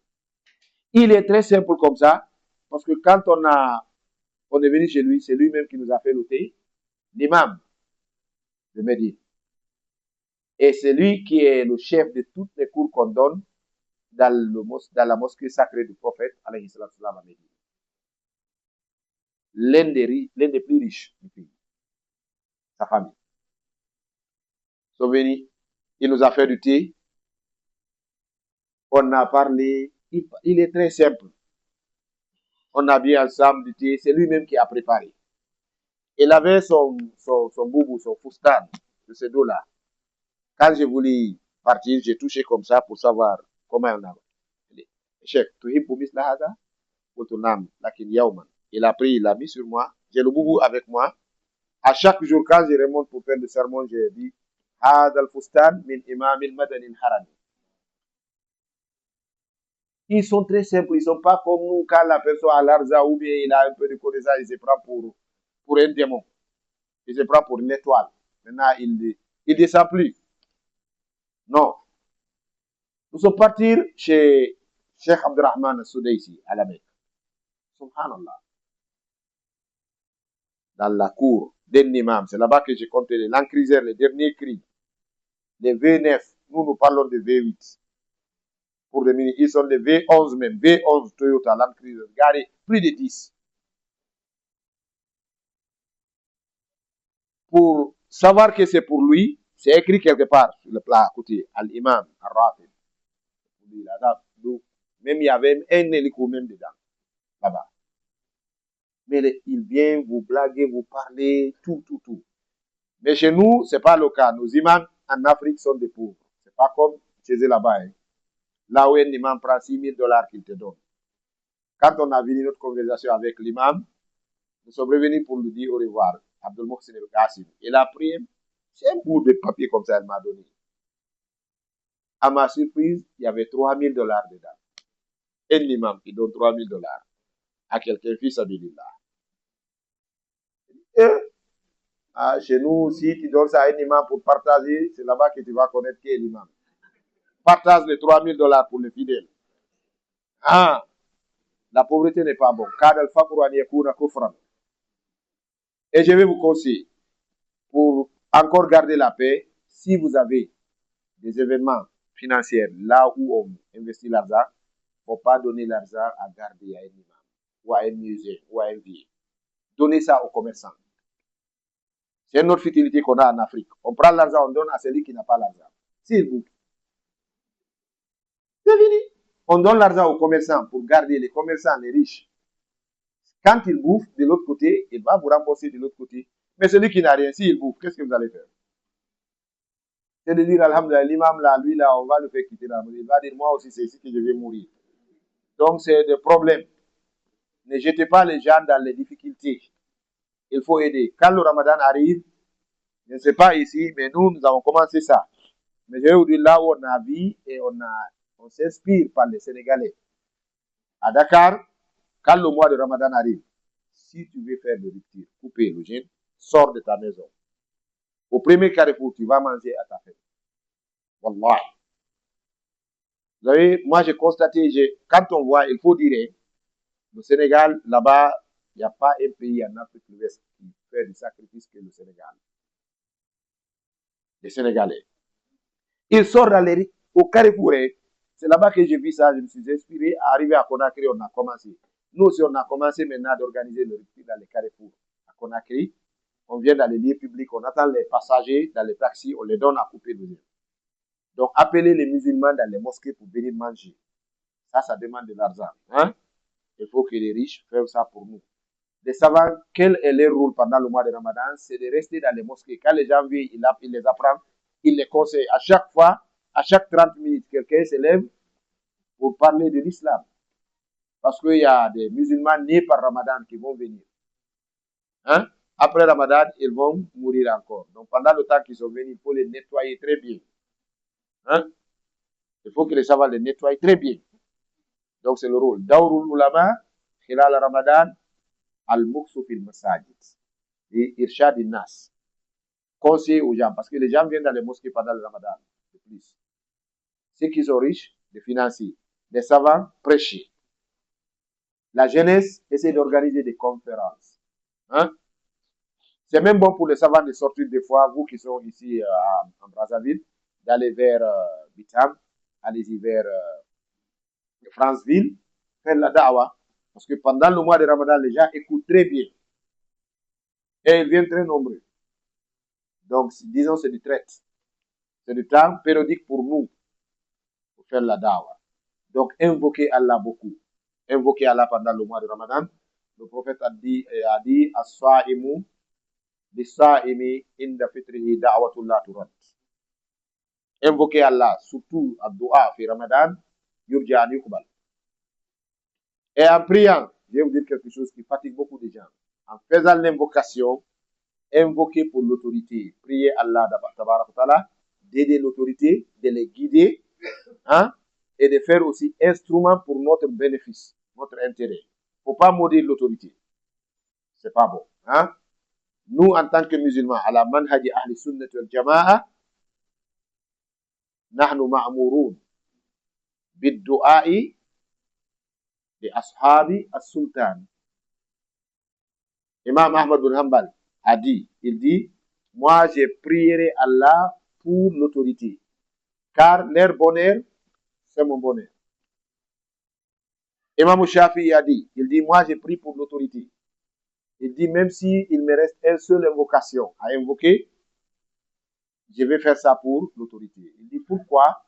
Il est très simple comme ça, parce que quand on est venu chez lui, c'est lui-même qui nous a fait le thé, l'imam de Médine. Et c'est lui qui est le chef de toutes les cours qu'on donne dans la mosquée sacrée du prophète, alayhi salam, à Médine. L'un des plus riches du pays, sa famille. Ils sont venus, il nous a fait du thé, on a parlé, il est très simple. On a bu ensemble du thé, c'est lui-même qui a préparé. Il avait son boubou, son foustan de ce dos-là. Quand je voulais partir, j'ai touché comme ça pour savoir comment on a. Chef, tu es pour Miss Lahada? Il a pris, il l'a mis sur moi. J'ai le boubou avec moi. À chaque jour, quand je remonte pour faire le sermon, j'ai dit Hada al-Fustan min imam al-Madani al-Harami. Ils sont très simples, ils ne sont pas comme nous quand la personne a l'argent ou bien il a un peu de connaissance, il se prend pour un démon. Il se prend pour une étoile. Maintenant, il descend plus. Non. Nous sommes partis chez Cheikh Abdurrahman Soudaisi à la Mecque. Subhanallah. Dans la cour d'un imam, c'est là-bas que j'ai compté les lancriseurs, les derniers cris, les V9. Nous parlons de V8. Pour les mini, ils sont les V11 même, V11 Toyota Land Cruiser, garés plus de 10. Pour savoir que c'est pour lui, c'est écrit quelque part sur le plat à côté, Al-Imam, Al-Rafid. Même il y avait un hélico même dedans, là-bas. Mais il vient vous blaguer, vous parler, tout. Mais chez nous, c'est pas le cas. Nos imams en Afrique sont des pauvres. C'est pas comme chez eux là-bas. Hein. Là où un imam prend $6,000 qu'il te donne. Quand on a fini notre conversation avec l'imam, nous sommes revenus pour lui dire au revoir. Abdul Mohsin El Qassim. Il a pris un bout de papier comme ça, elle m'a donné. À ma surprise, il y avait $3,000 dedans. Un imam qui donne $3,000 à quelqu'un, fils Abilillah. Chez nous, si tu donnes ça à un imam pour partager, c'est là-bas que tu vas connaître qui est l'imam. Partage les $3,000 pour les fidèles. La pauvreté n'est pas bon. Et je vais vous conseiller, pour encore garder la paix, si vous avez des événements financiers là où on investit l'argent, il ne faut pas donner l'argent à garder à un imam, ou à un musée, ou à un vie. Donnez ça aux commerçants. C'est une autre futilité qu'on a en Afrique. On prend l'argent, on donne à celui qui n'a pas l'argent. S'il bouffe. C'est fini. On donne l'argent aux commerçants pour garder les commerçants, les riches. Quand ils bouffent de l'autre côté, il va vous rembourser de l'autre côté. Mais celui qui n'a rien, s'il bouffe, qu'est-ce que vous allez faire? C'est de dire, alhamdoulilah, l'imam là, lui là, on va le faire quitter la mosquée. Il va dire, moi aussi, c'est ici que je vais mourir. Donc, c'est des problèmes. Ne jetez pas les gens dans les difficultés. Il faut aider. Quand le ramadan arrive, je ne sais pas ici, mais nous avons commencé ça. Mais je vais vous dire là où on a vu et on s'inspire par les Sénégalais. À Dakar, quand le mois de ramadan arrive, si tu veux faire de rupture, couper le jeûne, sors de ta maison. Au premier carrefour, tu vas manger à ta fête. Wallah. Vous savez, moi j'ai constaté, quand on voit, il faut dire, le Sénégal, là-bas, il n'y a pas un pays en Afrique de l'Ouest qui fait du sacrifice que le Sénégal. Les Sénégalais. Ils sortent au carrefour. C'est là-bas que j'ai vu ça, je me suis inspiré. Arrivé à Conakry, on a commencé. Nous aussi, on a commencé maintenant d'organiser le rupture dans les carrefours. À Conakry, on vient dans les lieux publics, on attend les passagers dans les taxis, on les donne à couper le nez. Donc, appelez les musulmans dans les mosquées pour venir manger. Ça demande de l'argent. Hein? Il faut que les riches fassent ça pour nous. Les savants, quel est leur rôle pendant le mois de Ramadan? C'est de rester dans les mosquées. Quand les gens viennent, ils les apprennent, ils les conseillent. À chaque fois, à chaque 30 minutes, quelqu'un se lève pour parler de l'islam. Parce qu'il y a des musulmans nés par Ramadan qui vont venir. Hein? Après Ramadan, ils vont mourir encore. Donc pendant le temps qu'ils sont venus, il faut les nettoyer très bien. Hein? Il faut que les savants les nettoient très bien. Donc c'est le rôle. Daourul ulama, khilal Ramadan, al-muqsu fil masajid. Et irshad nas. Conseiller aux gens, parce que les gens viennent dans les mosquées pendant le Ramadan, de plus. Ceux qui sont riches, de financer. Les savants, prêcher. La jeunesse essaie d'organiser des conférences. Hein? C'est même bon pour les savants de sortir des fois, vous qui sont ici en Brazzaville, d'aller vers Bitam, allez-y vers Franceville, faire la da'wah. Parce que pendant le mois de Ramadan, les gens écoutent très bien. Et ils viennent très nombreux. Donc, disons, c'est du traite. C'est du temps périodique pour nous, pour faire la da'wah. Donc, invoquer Allah beaucoup. Invoquer Allah pendant le mois de Ramadan. Le prophète a dit, as-sa'imu bis-sa'imi inda fitrihi da'watullah turad. Invoquer Allah, surtout à dua fi Ramadan, yurja an yuqbal. Et en priant, je vais vous dire quelque chose qui fatigue beaucoup de gens. En faisant l'invocation, invoquer pour l'autorité, prier Allah d'aider l'autorité, de les guider, hein, et de faire aussi instrument pour notre bénéfice, notre intérêt. Il ne faut pas maudire l'autorité. C'est pas bon. Hein. Nous, en tant que musulmans, à la manhaji ahli sunnat wal jama'a, nahnu ma'murun bid-du'a'i li ashabi as-sultan. Imam Ahmad bin Hanbal a dit, il dit, moi, je prierai Allah pour l'autorité, car leur bonheur, c'est mon bonheur. Imam Shafi'i a dit, il dit, moi, je prie pour l'autorité. Il dit, même s'il me reste une seule invocation à invoquer, je vais faire ça pour l'autorité. Il dit, pourquoi?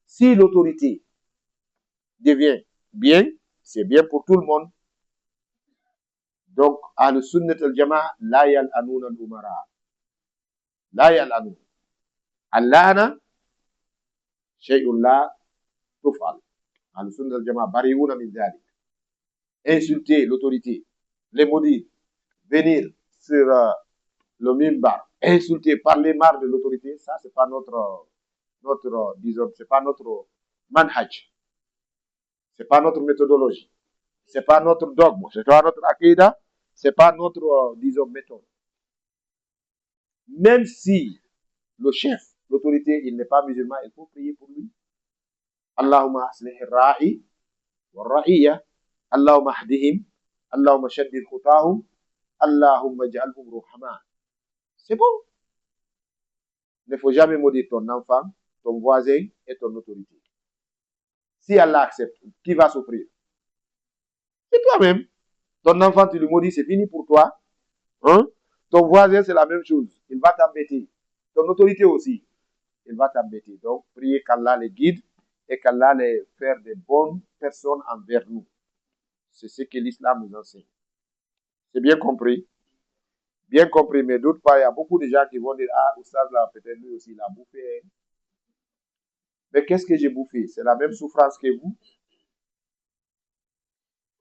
Si l'autorité devient bien, c'est bien pour tout le monde. Donc, Ahl-Sunnat al-Jama'a, la yal'anouna al-umara. La yal'anouna. Allana, shay'un la tuf'al. Ahl-Sunnat al-Jama'a, bari'ouna min dhalik. Insulter l'autorité, les maudire, venir sur le mimbar, insulter, parler mal de l'autorité, ça, c'est pas notre disons, c'est pas notre manhaj. C'est pas notre méthodologie. C'est pas notre dogme. C'est pas notre akida. C'est pas notre, disons, méthode. Même si le chef, l'autorité, il n'est pas musulman, il faut prier pour lui. Allahumma aslih ra'i wa ra'iyya. Allahumma ahdihim. Allahumma shaddid khutahum. Allahumma ja'alhum ruhama. C'est bon. Il ne faut jamais maudire ton enfant, ton voisin et ton autorité. Si Allah accepte, qui va souffrir? C'est toi-même. Ton enfant, tu lui maudis, c'est fini pour toi. Hein? Ton voisin, c'est la même chose. Il va t'embêter. Ton autorité aussi, il va t'embêter. Donc, priez qu'Allah les guide et qu'Allah les fasse de bonnes personnes envers nous. C'est ce que l'islam nous enseigne. C'est bien compris? Bien compris, mais d'autres pas, il y a beaucoup de gens qui vont dire, ah, Oustaz, là, peut-être lui aussi, il a bouffé. Mais qu'est-ce que j'ai bouffé? C'est la même souffrance que vous.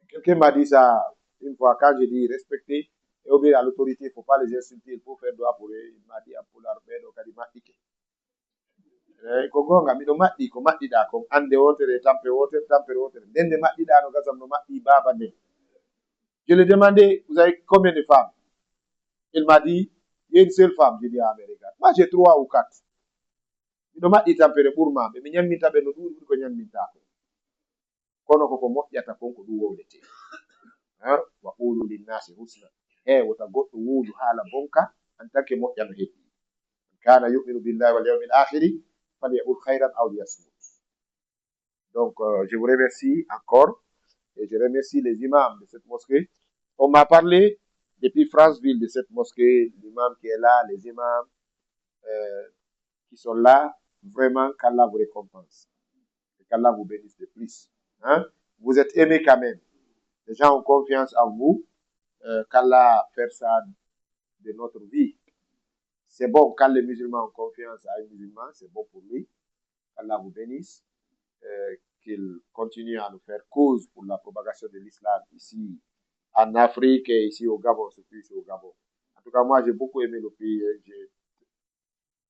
Quelqu'un m'a dit ça une fois quand j'ai dit respecter et obéir à l'autorité, il ne faut pas les insulter, il faut faire droit pour eux. Il m'a dit, pour l'armée, donc il m'a dit kogonga miɗo maɗɗi ko maɗɗiɗa ko ande wotere tampere wotere ndende maɗɗiɗa no gasam no maɗɗi baba nde. Je lui ai demandé, vous avez combien de femmes? Il m'a dit, il y a une seule femme. J'ai dit, ah mais regarde, moi j'ai 3 ou 4. Miɗo maɗɗi tampere ɓurma ɓe mi ñamminta ɓe no ɗuɗi ɓuri ko ñamminta ko kono koko moƴƴata kon ko ɗum wowlete. Wa qulu linnasi husna. Wota goɗɗo wuudu haala bonka en tant que moƴƴa no heddi. Kana yuminu billahi wal yawmil akhiri falyaqul khayran aw liyasmut. Donc, je vous remercie encore et je remercie les imams de cette mosquée. On m'a parlé depuis Franceville de cette mosquée, l'imam qui est là, les imams qui sont là. Vraiment, qu'Allah vous récompense. Et qu'Allah vous bénisse de plus. Hein? Vous êtes aimés quand même. Les gens ont confiance en vous. Qu'Allah fasse ça de notre vie. C'est bon quand les musulmans ont confiance à un musulman, c'est bon pour lui. Qu'Allah vous bénisse. Qu'il continue à nous faire cause pour la propagation de l'islam ici en Afrique et ici au Gabon, surtout ici au Gabon. En tout cas, moi, j'ai beaucoup aimé le pays.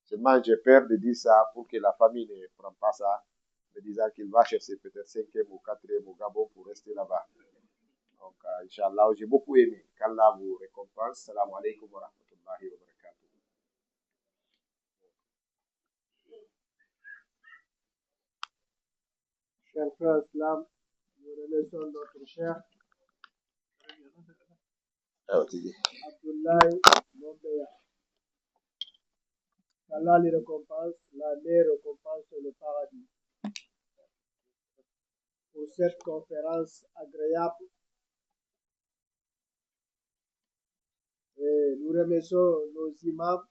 Seulement, j'ai peur de dire ça pour que la famille ne prenne pas ça, me disant qu'il va chercher peut-être 5e ou 4e au Gabon pour rester là-bas. Donc, Inch'Allah, j'ai beaucoup aimé. Qu'Allah vous récompense. Salam alaikum wa rahmatullahi wa barakatuh. Chers frères islam, nous remercions notre cher Abdoulaye Mobeya. qu'Allah les récompense, la meilleure récompense sur le paradis. Pour cette conférence agréable, et nous remercions nos imams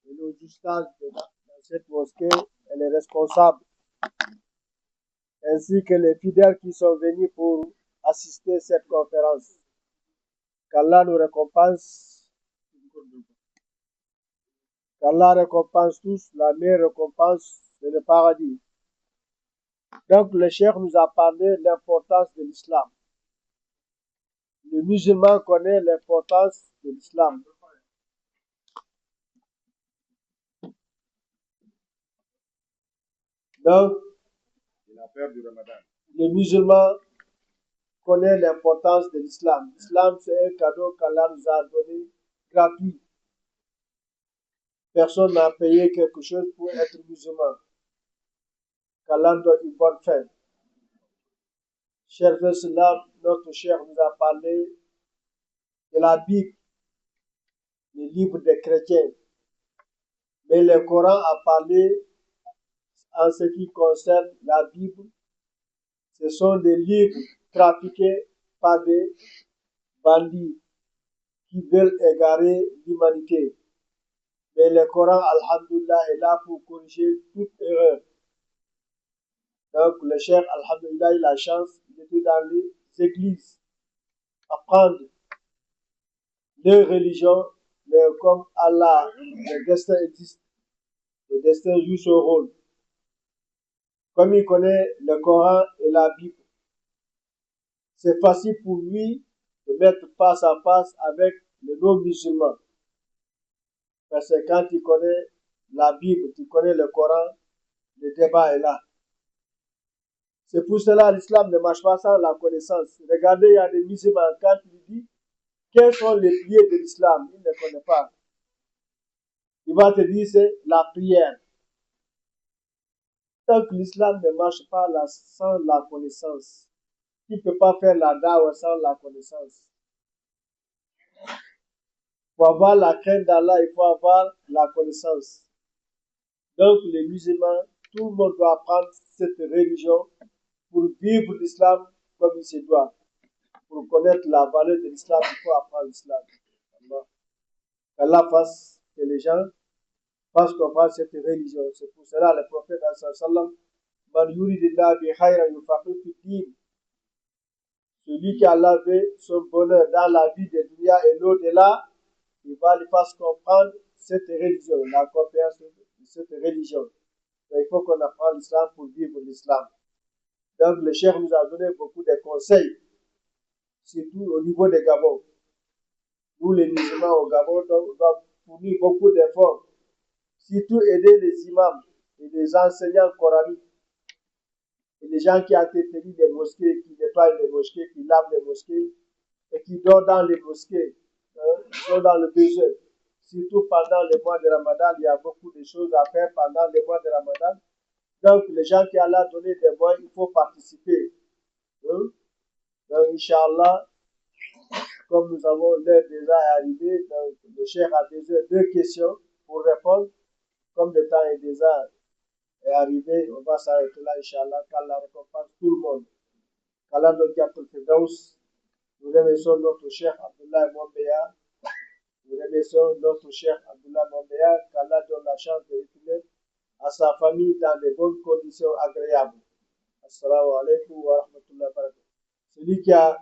et nos ustads dans cette mosquée et les responsables, ainsi que les fidèles qui sont venus pour assister à cette conférence. Qu'Allah nous récompense, qu'Allah récompense tous, la meilleure récompense, c'est le paradis. Donc le cheikh nous a parlé de l'importance de l'islam. Le musulman connaît l'importance de l'islam. Donc, le musulman connaît l'importance de l'islam. L'islam, c'est un cadeau qu'Allah nous a donné gratuit. Personne n'a payé quelque chose pour être musulman. Qu'Allah donne une bonne fin. Cher Islam, notre cher nous a parlé de la Bible, le livre des chrétiens. Mais le Coran a parlé en ce qui concerne la Bible. Ce sont des livres trafiqués par des bandits qui veulent égarer l'humanité. Mais le Coran, alhamdulillah, est là pour corriger toute erreur. Donc, le cheikh, alhamdulillah, il a la chance, il était dans les églises, apprendre les religions, mais comme Allah, le destin existe, le destin joue son rôle. Comme il connaît le Coran et la Bible, c'est facile pour lui de mettre face à face avec les non-musulmans. Parce que quand tu connais la Bible, tu connais le Coran, le débat est là. C'est pour cela que l'islam ne marche pas sans la connaissance. Regardez, il y a des musulmans, quand tu lui dis quels sont les piliers de l'islam, il ne connaît pas. Il va te dire c'est la prière. Tant que l'islam ne marche pas sans la connaissance, tu ne peux pas faire la dawa sans la connaissance. Pour avoir la crainte d'Allah, il faut avoir la connaissance. Donc les musulmans, tout le monde doit apprendre cette religion pour vivre l'islam comme il se doit. Pour connaître la valeur de l'islam, il faut apprendre l'islam. Qu'Allah fasse que les gens fassent comprendre cette religion. C'est pour cela le prophète sallallahu celui qui Allah veut son bonheur dans la vie de dunya et l'au-delà, il va lui faire comprendre cette religion, la compréhension de cette religion. Donc, il faut qu'on apprenne l'islam pour vivre l'islam. Donc le cheikh nous a donné beaucoup de conseils, surtout au niveau des Gabon. Nous les musulmans au Gabon, on doit fournir beaucoup d'efforts, surtout aider les imams et les enseignants coraniques. Et les gens qui entretiennent les mosquées, qui nettoient les mosquées, qui lavent les mosquées et qui dorment dans les mosquées, qui sont dans le besoin. Surtout pendant le mois de Ramadan, il y a beaucoup de choses à faire pendant le mois de Ramadan. Donc, les gens qui Allah a donné des moyens, il faut participer. Donc, Inch'Allah, comme nous avons l'heure déjà arrivé, donc le cheikh a déjà deux questions pour répondre. Comme le temps est déjà arrivé, on va s'arrêter là, Inch'Allah, qu'Allah récompense tout le monde. Qu'Allah donne Yatul Firdaus. Nous remercions notre cheikh Abdullah Mwambeya. Nous remercions notre cheikh Abdullah Mwambeya, qu'Allah donne la chance de retourner à sa famille dans de bonnes conditions agréables. Assalamu alaikum wa rahmatullahi wa barakatuh. Celui qui a,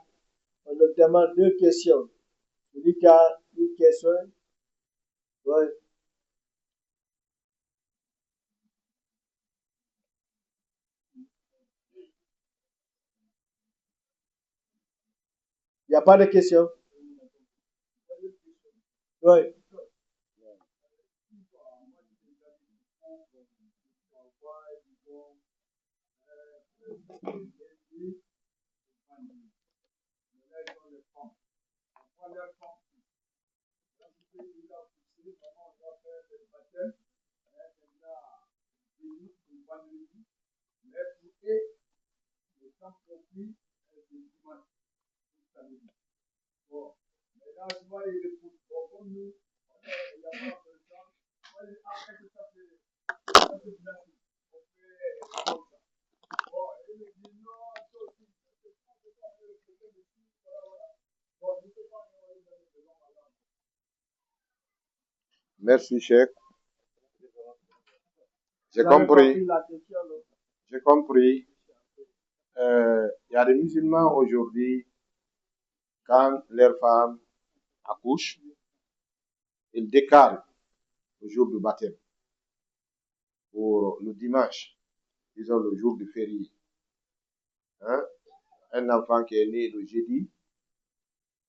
on nous demande deux questions. Celui qui a une question, ouais. Il n'y a pas de question. Oui. Merci, Cheikh. J'ai Vous avez compris. compris la question, non? J'ai compris. Il y a des musulmans aujourd'hui, quand leurs femmes accouchent, ils décalent le jour du baptême pour le dimanche, disons le jour du férié. Hein? Un enfant qui est né le jeudi,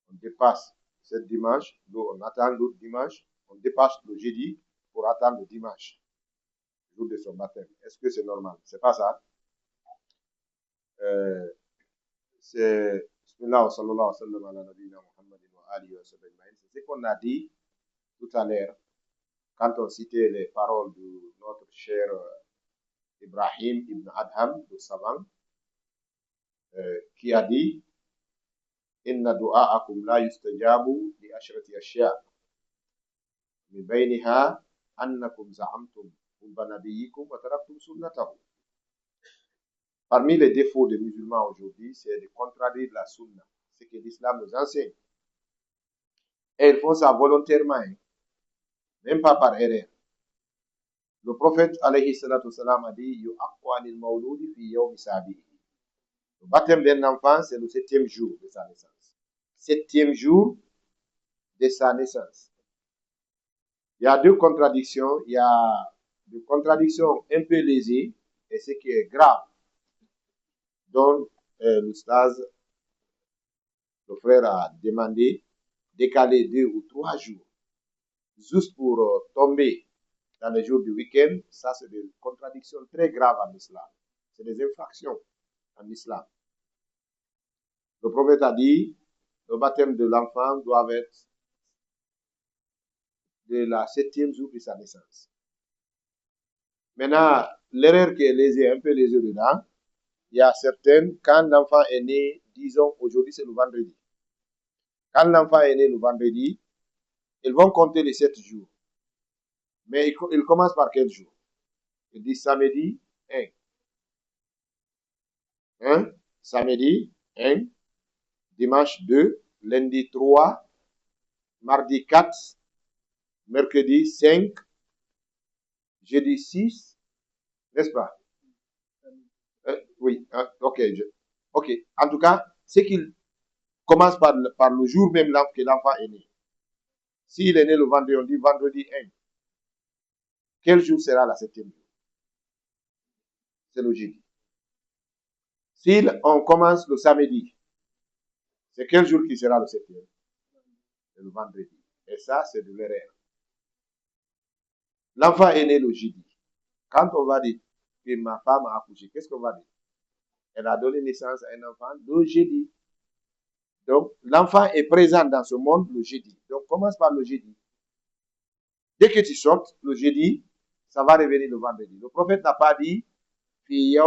on dépasse ce dimanche, on attend l'autre dimanche, on dépasse le jeudi pour attendre le dimanche, le jour de son baptême. Est-ce que c'est normal? C'est pas ça. C'est Bismillah wa sallallahu wa sallam ala nabiyina Muhammadin wa alihi wa sallam. C'est ce qu'on a dit tout à l'heure quand on citait les paroles de notre cher Ibrahim ibn Adham, le savant, qui a dit Inna du'a'akum la yustajabu li ashrati ashya min bayniha annakum za'amtum hubba nabiyyikum wa taraktum sunnatahu. Parmi les défauts des musulmans aujourd'hui, c'est de contradire la sunna, ce que l'islam nous enseigne. Et ils font ça volontairement, hein, même pas par erreur. Le prophète alayhi salatu wassalam a dit yu'aqqu anil mawludi fi yawmi sabihi. Le baptême d'un enfant, c'est le 7e jour de sa naissance. 7e jour de sa naissance. Il y a deux contradictions. Il y a des contradictions un peu lésées et ce qui est grave. Donc, l'oustaz, le frère a demandé décaler 2 ou 3 jours juste pour tomber dans les jours du week-end. Ça, c'est des contradictions très graves en islam. C'est des infractions en islam. Le prophète a dit, le baptême de l'enfant doit être de la 7e jour de sa naissance. Maintenant, l'erreur qui est lésée, un peu lésée dedans, il y a certaines, quand l'enfant est né, disons, aujourd'hui c'est le vendredi. Quand l'enfant est né le vendredi, ils vont compter les 7 jours. Mais ils commencent par quel jour? Ils disent samedi 1. Samedi 1, dimanche 2, lundi 3, mardi 4, mercredi 5, jeudi 6, n'est-ce pas? Oui, ok. Ok. En tout cas, c'est qu'il commence par le jour même que l'enfant est né. S'il est né le vendredi, on dit vendredi 1. Quel jour sera la 7e jour? C'est le jeudi. Si on commence le samedi, c'est quel jour qui sera le 7e? C'est le vendredi. Et ça, c'est de l'erreur. L'enfant est né le jeudi. Quand on va dire que ma femme a accouché, qu'est-ce qu'on va dire? Elle a donné naissance à un enfant le jeudi. Donc, l'enfant est présent dans ce monde le jeudi. Donc, commence par le jeudi. Dès que tu sortes le jeudi, ça va revenir le vendredi. Le prophète n'a pas dit fi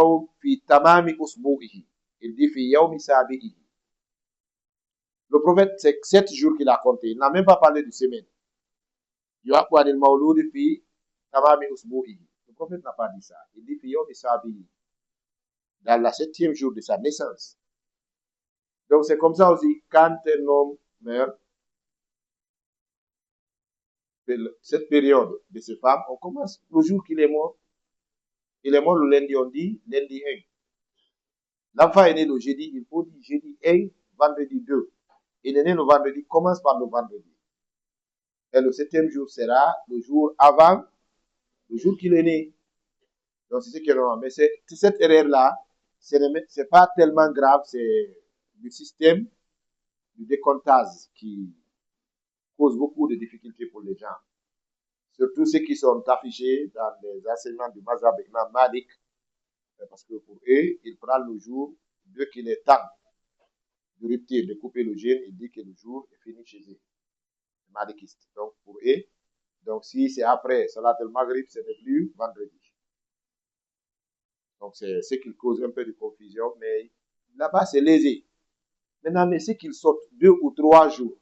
tamami usbu'ihi. Il dit fi yawmi sabi'ihi. Le prophète, c'est 7 jours qu'il a compté. Il n'a même pas parlé de semaine. Yu'aqqu anil mawludi fi tamami usbu'ihi. Le prophète n'a pas dit ça. Il dit fi yawmi sabi'ihi. Dans la 7e jour de sa naissance. Donc c'est comme ça aussi, quand un homme meurt, cette période de ces femmes, on commence le jour qu'il est mort. Il est mort le lundi, on dit lundi 1. L'enfant est né le jeudi, il faut dire jeudi 1, vendredi 2. Il est né le vendredi, commence par le vendredi. Et le 7e jour sera le jour avant, le jour qu'il est né. Donc c'est ce qui est normal. Mais cette erreur-là, c'est pas tellement grave, c'est du système du décomptage qui cause beaucoup de difficultés pour les gens. Surtout ceux qui sont affichés dans les enseignements du Mazhab Imam Malik, parce que pour eux, ils prennent le jour, dès qu'il est temps de rupture, de couper le jeûne, il dit que le jour est fini chez eux. Malikiste. Donc pour eux, donc si c'est après Salat al-Maghrib, ce n'est plus vendredi. Donc c'est ce qui cause un peu de confusion, mais là-bas c'est lésé. Maintenant, mais c'est qu'ils sortent 2 ou 3 jours.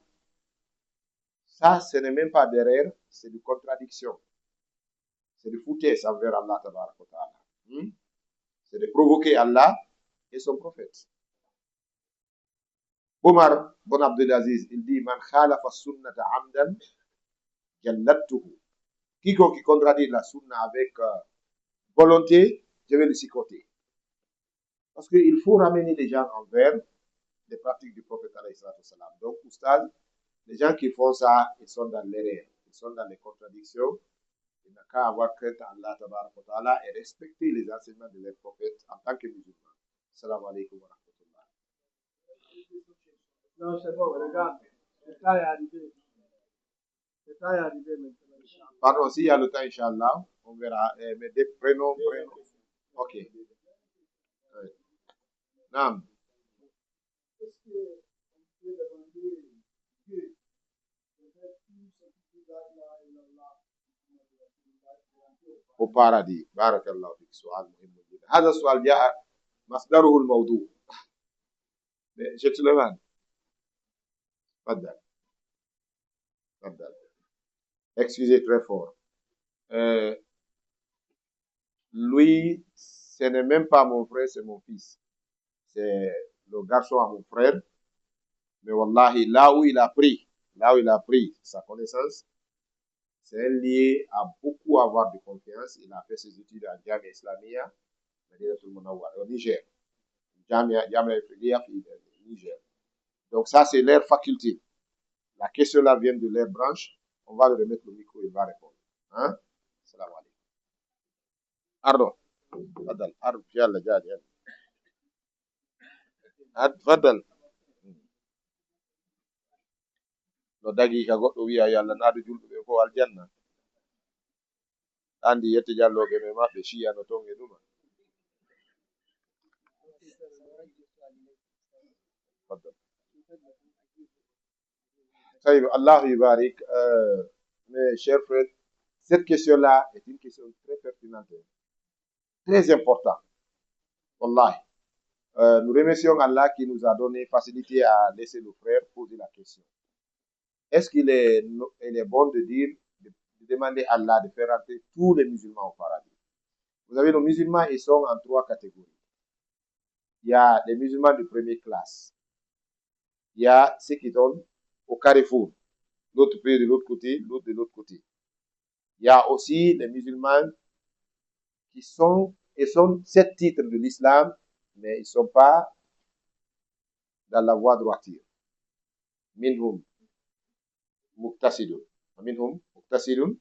Ça, ce n'est même pas d'erreur, c'est de contradiction. c'est de foutaise envers Allah tabaraka wa ta'ala. C'est de provoquer Allah et son prophète. Omar bon Abdelaziz, il dit man khalafa sunnata amdan jallattuhu. Quiconque qui contradit la sunna avec volonté, je vais le sicoter. Parce qu'il faut ramener les gens envers les pratiques du prophète alayhi salatu wassalam. Donc, oustaz, les gens qui font ça, ils sont dans l'erreur, ils sont dans les contradictions. Il n'a qu'à avoir crainte à Allah tabaraka wa ta'ala et respecter les enseignements de leurs prophètes en tant que musulmans. Salam alaikum wa rahmatullah. Non, c'est bon, regarde. Le temps est arrivé. Le temps est arrivé maintenant. Pardon, s'il y a le temps, Inch'Allah, on verra. Mais prenons. Ok. Nam. Est-ce qu'on peut demander Dieu de faire tout ce qui vous a au paradis. بارك الله فيك. سؤال مهم جدا. هذا السؤال جاء مصدره الموضوع. شيخ سليمان. تفضل. تفضل. Excusez très fort. Lui, ce n'est même pas mon frère, c'est mon fils. C'est le garçon à mon frère. Mais wallahi, là où il a pris sa connaissance, c'est lié à beaucoup avoir de confiance. Il a fait ses études à Jamia Islamia, au Niger. Jamia Ifriqiya, Niger. Donc ça, c'est leur faculté. La question là vient de leur branche. On va lui remettre le micro, il va répondre. Hein? Salam alaikum. Ardo. Fadal. Ardo. Yalla, jaa. Fadal. No dagi ka goɗɗo wiya yalla naadu julɓe ɓe ko aljanna andi yette jalloɓe ɓe maɓɓe shiyano ton e ɗuma Allah yubarik. Mes chers frères, cette question-là est une question très pertinente, très importante. Wallahi. Nous remercions Allah qui nous a donné facilité à laisser nos frères poser la question. Est-ce qu'il est bon de dire, de demander à Allah de faire entrer tous les musulmans au paradis? Vous savez, nos musulmans, ils sont en 3 catégories. Il y a les musulmans de première classe. Il y a ceux qui sont au carrefour. L'autre pays de l'autre côté, l'autre de l'autre côté. Il y a aussi les musulmans qui sont 7 titres de l'islam, mais ils ne sont pas dans la voie droiture. Minhum muqtasidun. Minhum muqtasidun.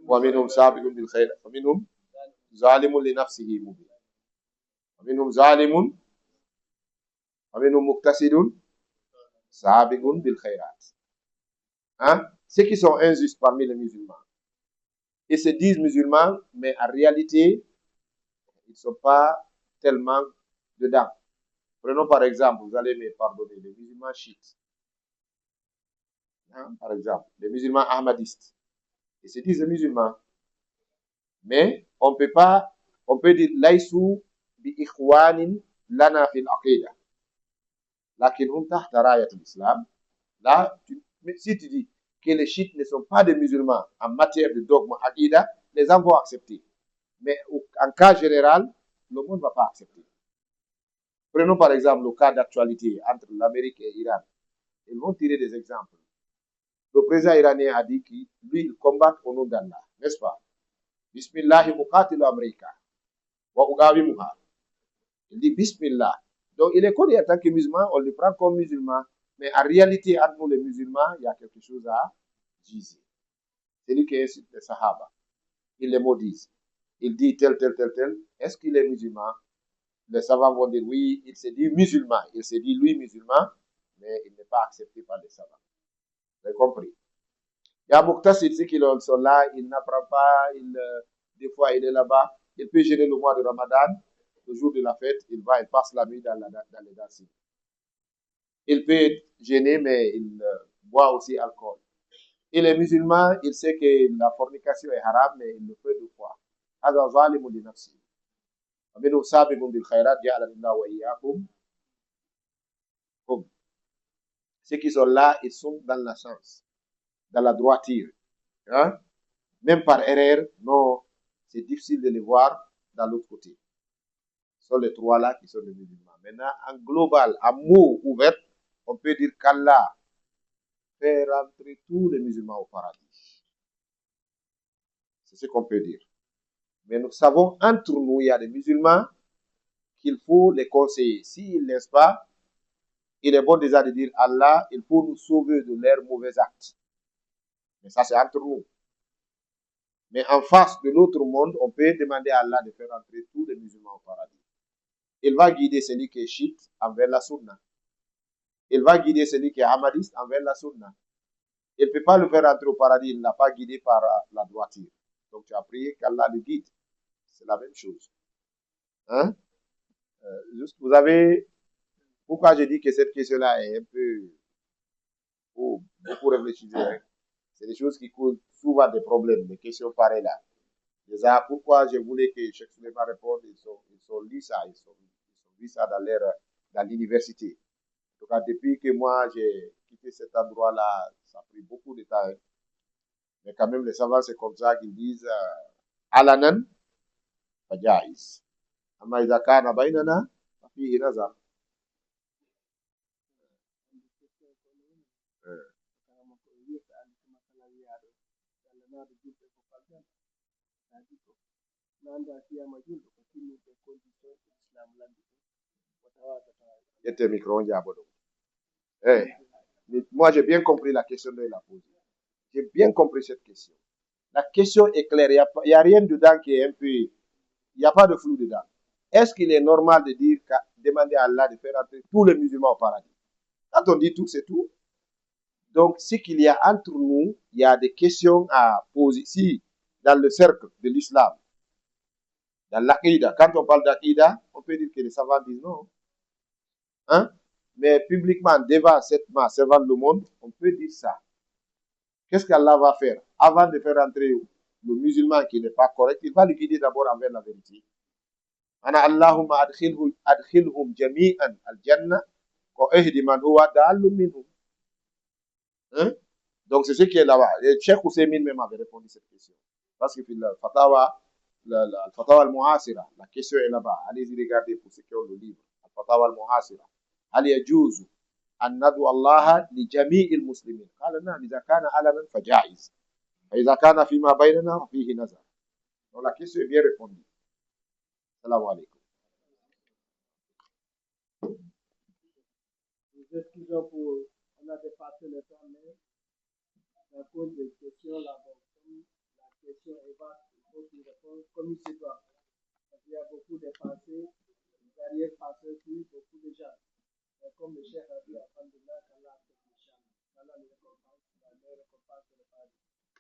Wa minhum sabiqun bil khayr. Wa minhum zalimun li nafsihi mubin. Wa minhum zalimun. Wa minhum muqtasidun. Sabiqun bil khayrat. Hein? Ceux qui sont injustes parmi les musulmans. Ils se disent musulmans, mais en réalité, ils ne sont pas tellement dedans. Prenons par exemple, vous allez me pardonner, les musulmans chiites. Hein, par exemple, les musulmans ahmadistes. Ils se disent musulmans. Mais on peut dire laïsou bi ikhwanin lana fil aqida. Lakin hum tahta rayat l'islam. Là, si tu dis que les chiites ne sont pas des musulmans en matière de dogme aqida, les gens vont accepter. Mais en cas général, le monde ne va pas accepter. Prenons par exemple le cas d'actualité entre l'Amérique et l'Iran. Ils vont tirer des exemples. Le président iranien a dit qu'il il combat au nom d'Allah, n'est-ce pas? Bismillah muqatilu Amerika. Wa ugawimuha. Il dit Bismillah. Donc il est connu en tant que musulman, on le prend comme musulman. Mais en réalité, entre nous les musulmans, il y a quelque chose à diser. C'est lui qui insulte les Sahaba. Il les maudit. Il dit tel. Est-ce qu'il est musulman? Les savants vont dire oui, il s'est dit musulman. Il s'est dit lui musulman, mais il n'est pas accepté par les savants. Vous avez compris? Il y a Muqtasid, ceux qui sont là, il n'apprend pas, des fois il est là-bas. Il peut gêner le mois de Ramadan, le jour de la fête, il passe la nuit dans les danses. Il peut être gêné, mais il boit aussi alcool. Il est musulman, il sait que la fornication est haram, mais il le fait 2 fois. هذا ظالم لنفسه. ومنهم سابق بالخيرات جعلنا الله وإياكم. Ceux qui sont là, ils sont dans la chance, dans la droiture. Hein? même par erreur, non, c'est difficile de les voir dans l'autre côté. Ce sont les trois-là qui sont les musulmans. Maintenant, en global, en mots ouverts, on peut dire qu'Allah fait rentrer tous les musulmans au paradis. C'est ce qu'on peut dire. Mais nous savons, entre nous, il y a des musulmans qu'il faut les conseiller. S'ils ne laissent pas, il est bon déjà de dire Allah, il faut nous sauver de leurs mauvais actes. Mais ça, c'est entre nous. Mais en face de l'autre monde, on peut demander à Allah de faire entrer tous les musulmans au paradis. Il va guider celui qui est chiite envers la sunna. Il va guider celui qui est ahmadiste envers la sunna. Il ne peut pas le faire entrer au paradis, il ne l'a pas guidé par la droiture. Donc tu as prié qu'Allah le guide. C'est la même chose. Hein? Juste, vous avez... Pourquoi je dis que cette question-là est un peu... Oh, beaucoup réfléchir. Hein? C'est des choses qui causent souvent des problèmes, des questions pareilles là. Déjà, pourquoi je voulais que Cheikh Souleymane réponde, ils ont lu ça, ils ont lu ça dans l'université. En tout cas, depuis que moi j'ai quitté cet endroit-là, ça a pris beaucoup de temps. Mais quand même, les savants, c'est comme ça qu'ils disent Alanan, Fajais. Amma idha kana bainana, fafihi nazar. Yete micro diabolo. Hey, moi j'ai bien compris la question de la posée. J'ai bien compris cette question. La question est claire. Il n'y a rien dedans qui est un peu... Il n'y a pas de flou dedans. Est-ce qu'il est normal de dire, demander à Allah de faire entrer tous les musulmans au paradis? Quand on dit tout, c'est tout. Donc, ce qu'il y a entre nous, il y a des questions à poser. Si, dans le cercle de l'islam, dans l'aqida, quand on parle d'aqida, on peut dire que les savants disent non. Hein? Mais publiquement, devant cette masse, devant le monde, on peut dire ça. Qu'est-ce qu'Allah va faire? Avant de faire entrer le musulman qui n'est pas correct, il va le guider d'abord envers la vérité. Ana Allahumma adkhilhum jami'an al-jannah wa ihdi man huwa dallun minhum. Hein? Donc c'est ce qui est là-bas. Cheikh Ousseymine même avait répondu à cette question. Parce que le Fatawa al-Muhasira, la question est là-bas. Allez-y regarder pour ceux qui ont le livre. Al-Fatawa al-Muhasira. هل يجوز أن ندعو الله لجميع المسلمين؟ قال نعم إذا كان علنا فجائز فإذا كان فيما بيننا فيه نظر. Donc la question est bien répondue. Salam alaikum. Nous excusons pour, on a dépassé le temps, mais à cause des questions là, bon, comme la question est vaste, il faut qu'il réponde comme il se doit. Il y a beaucoup de pensées, des arrière-pensées sur beaucoup de gens. Et comme le chef a dit, Alhamdulillah, qu'Allah accepte les gens.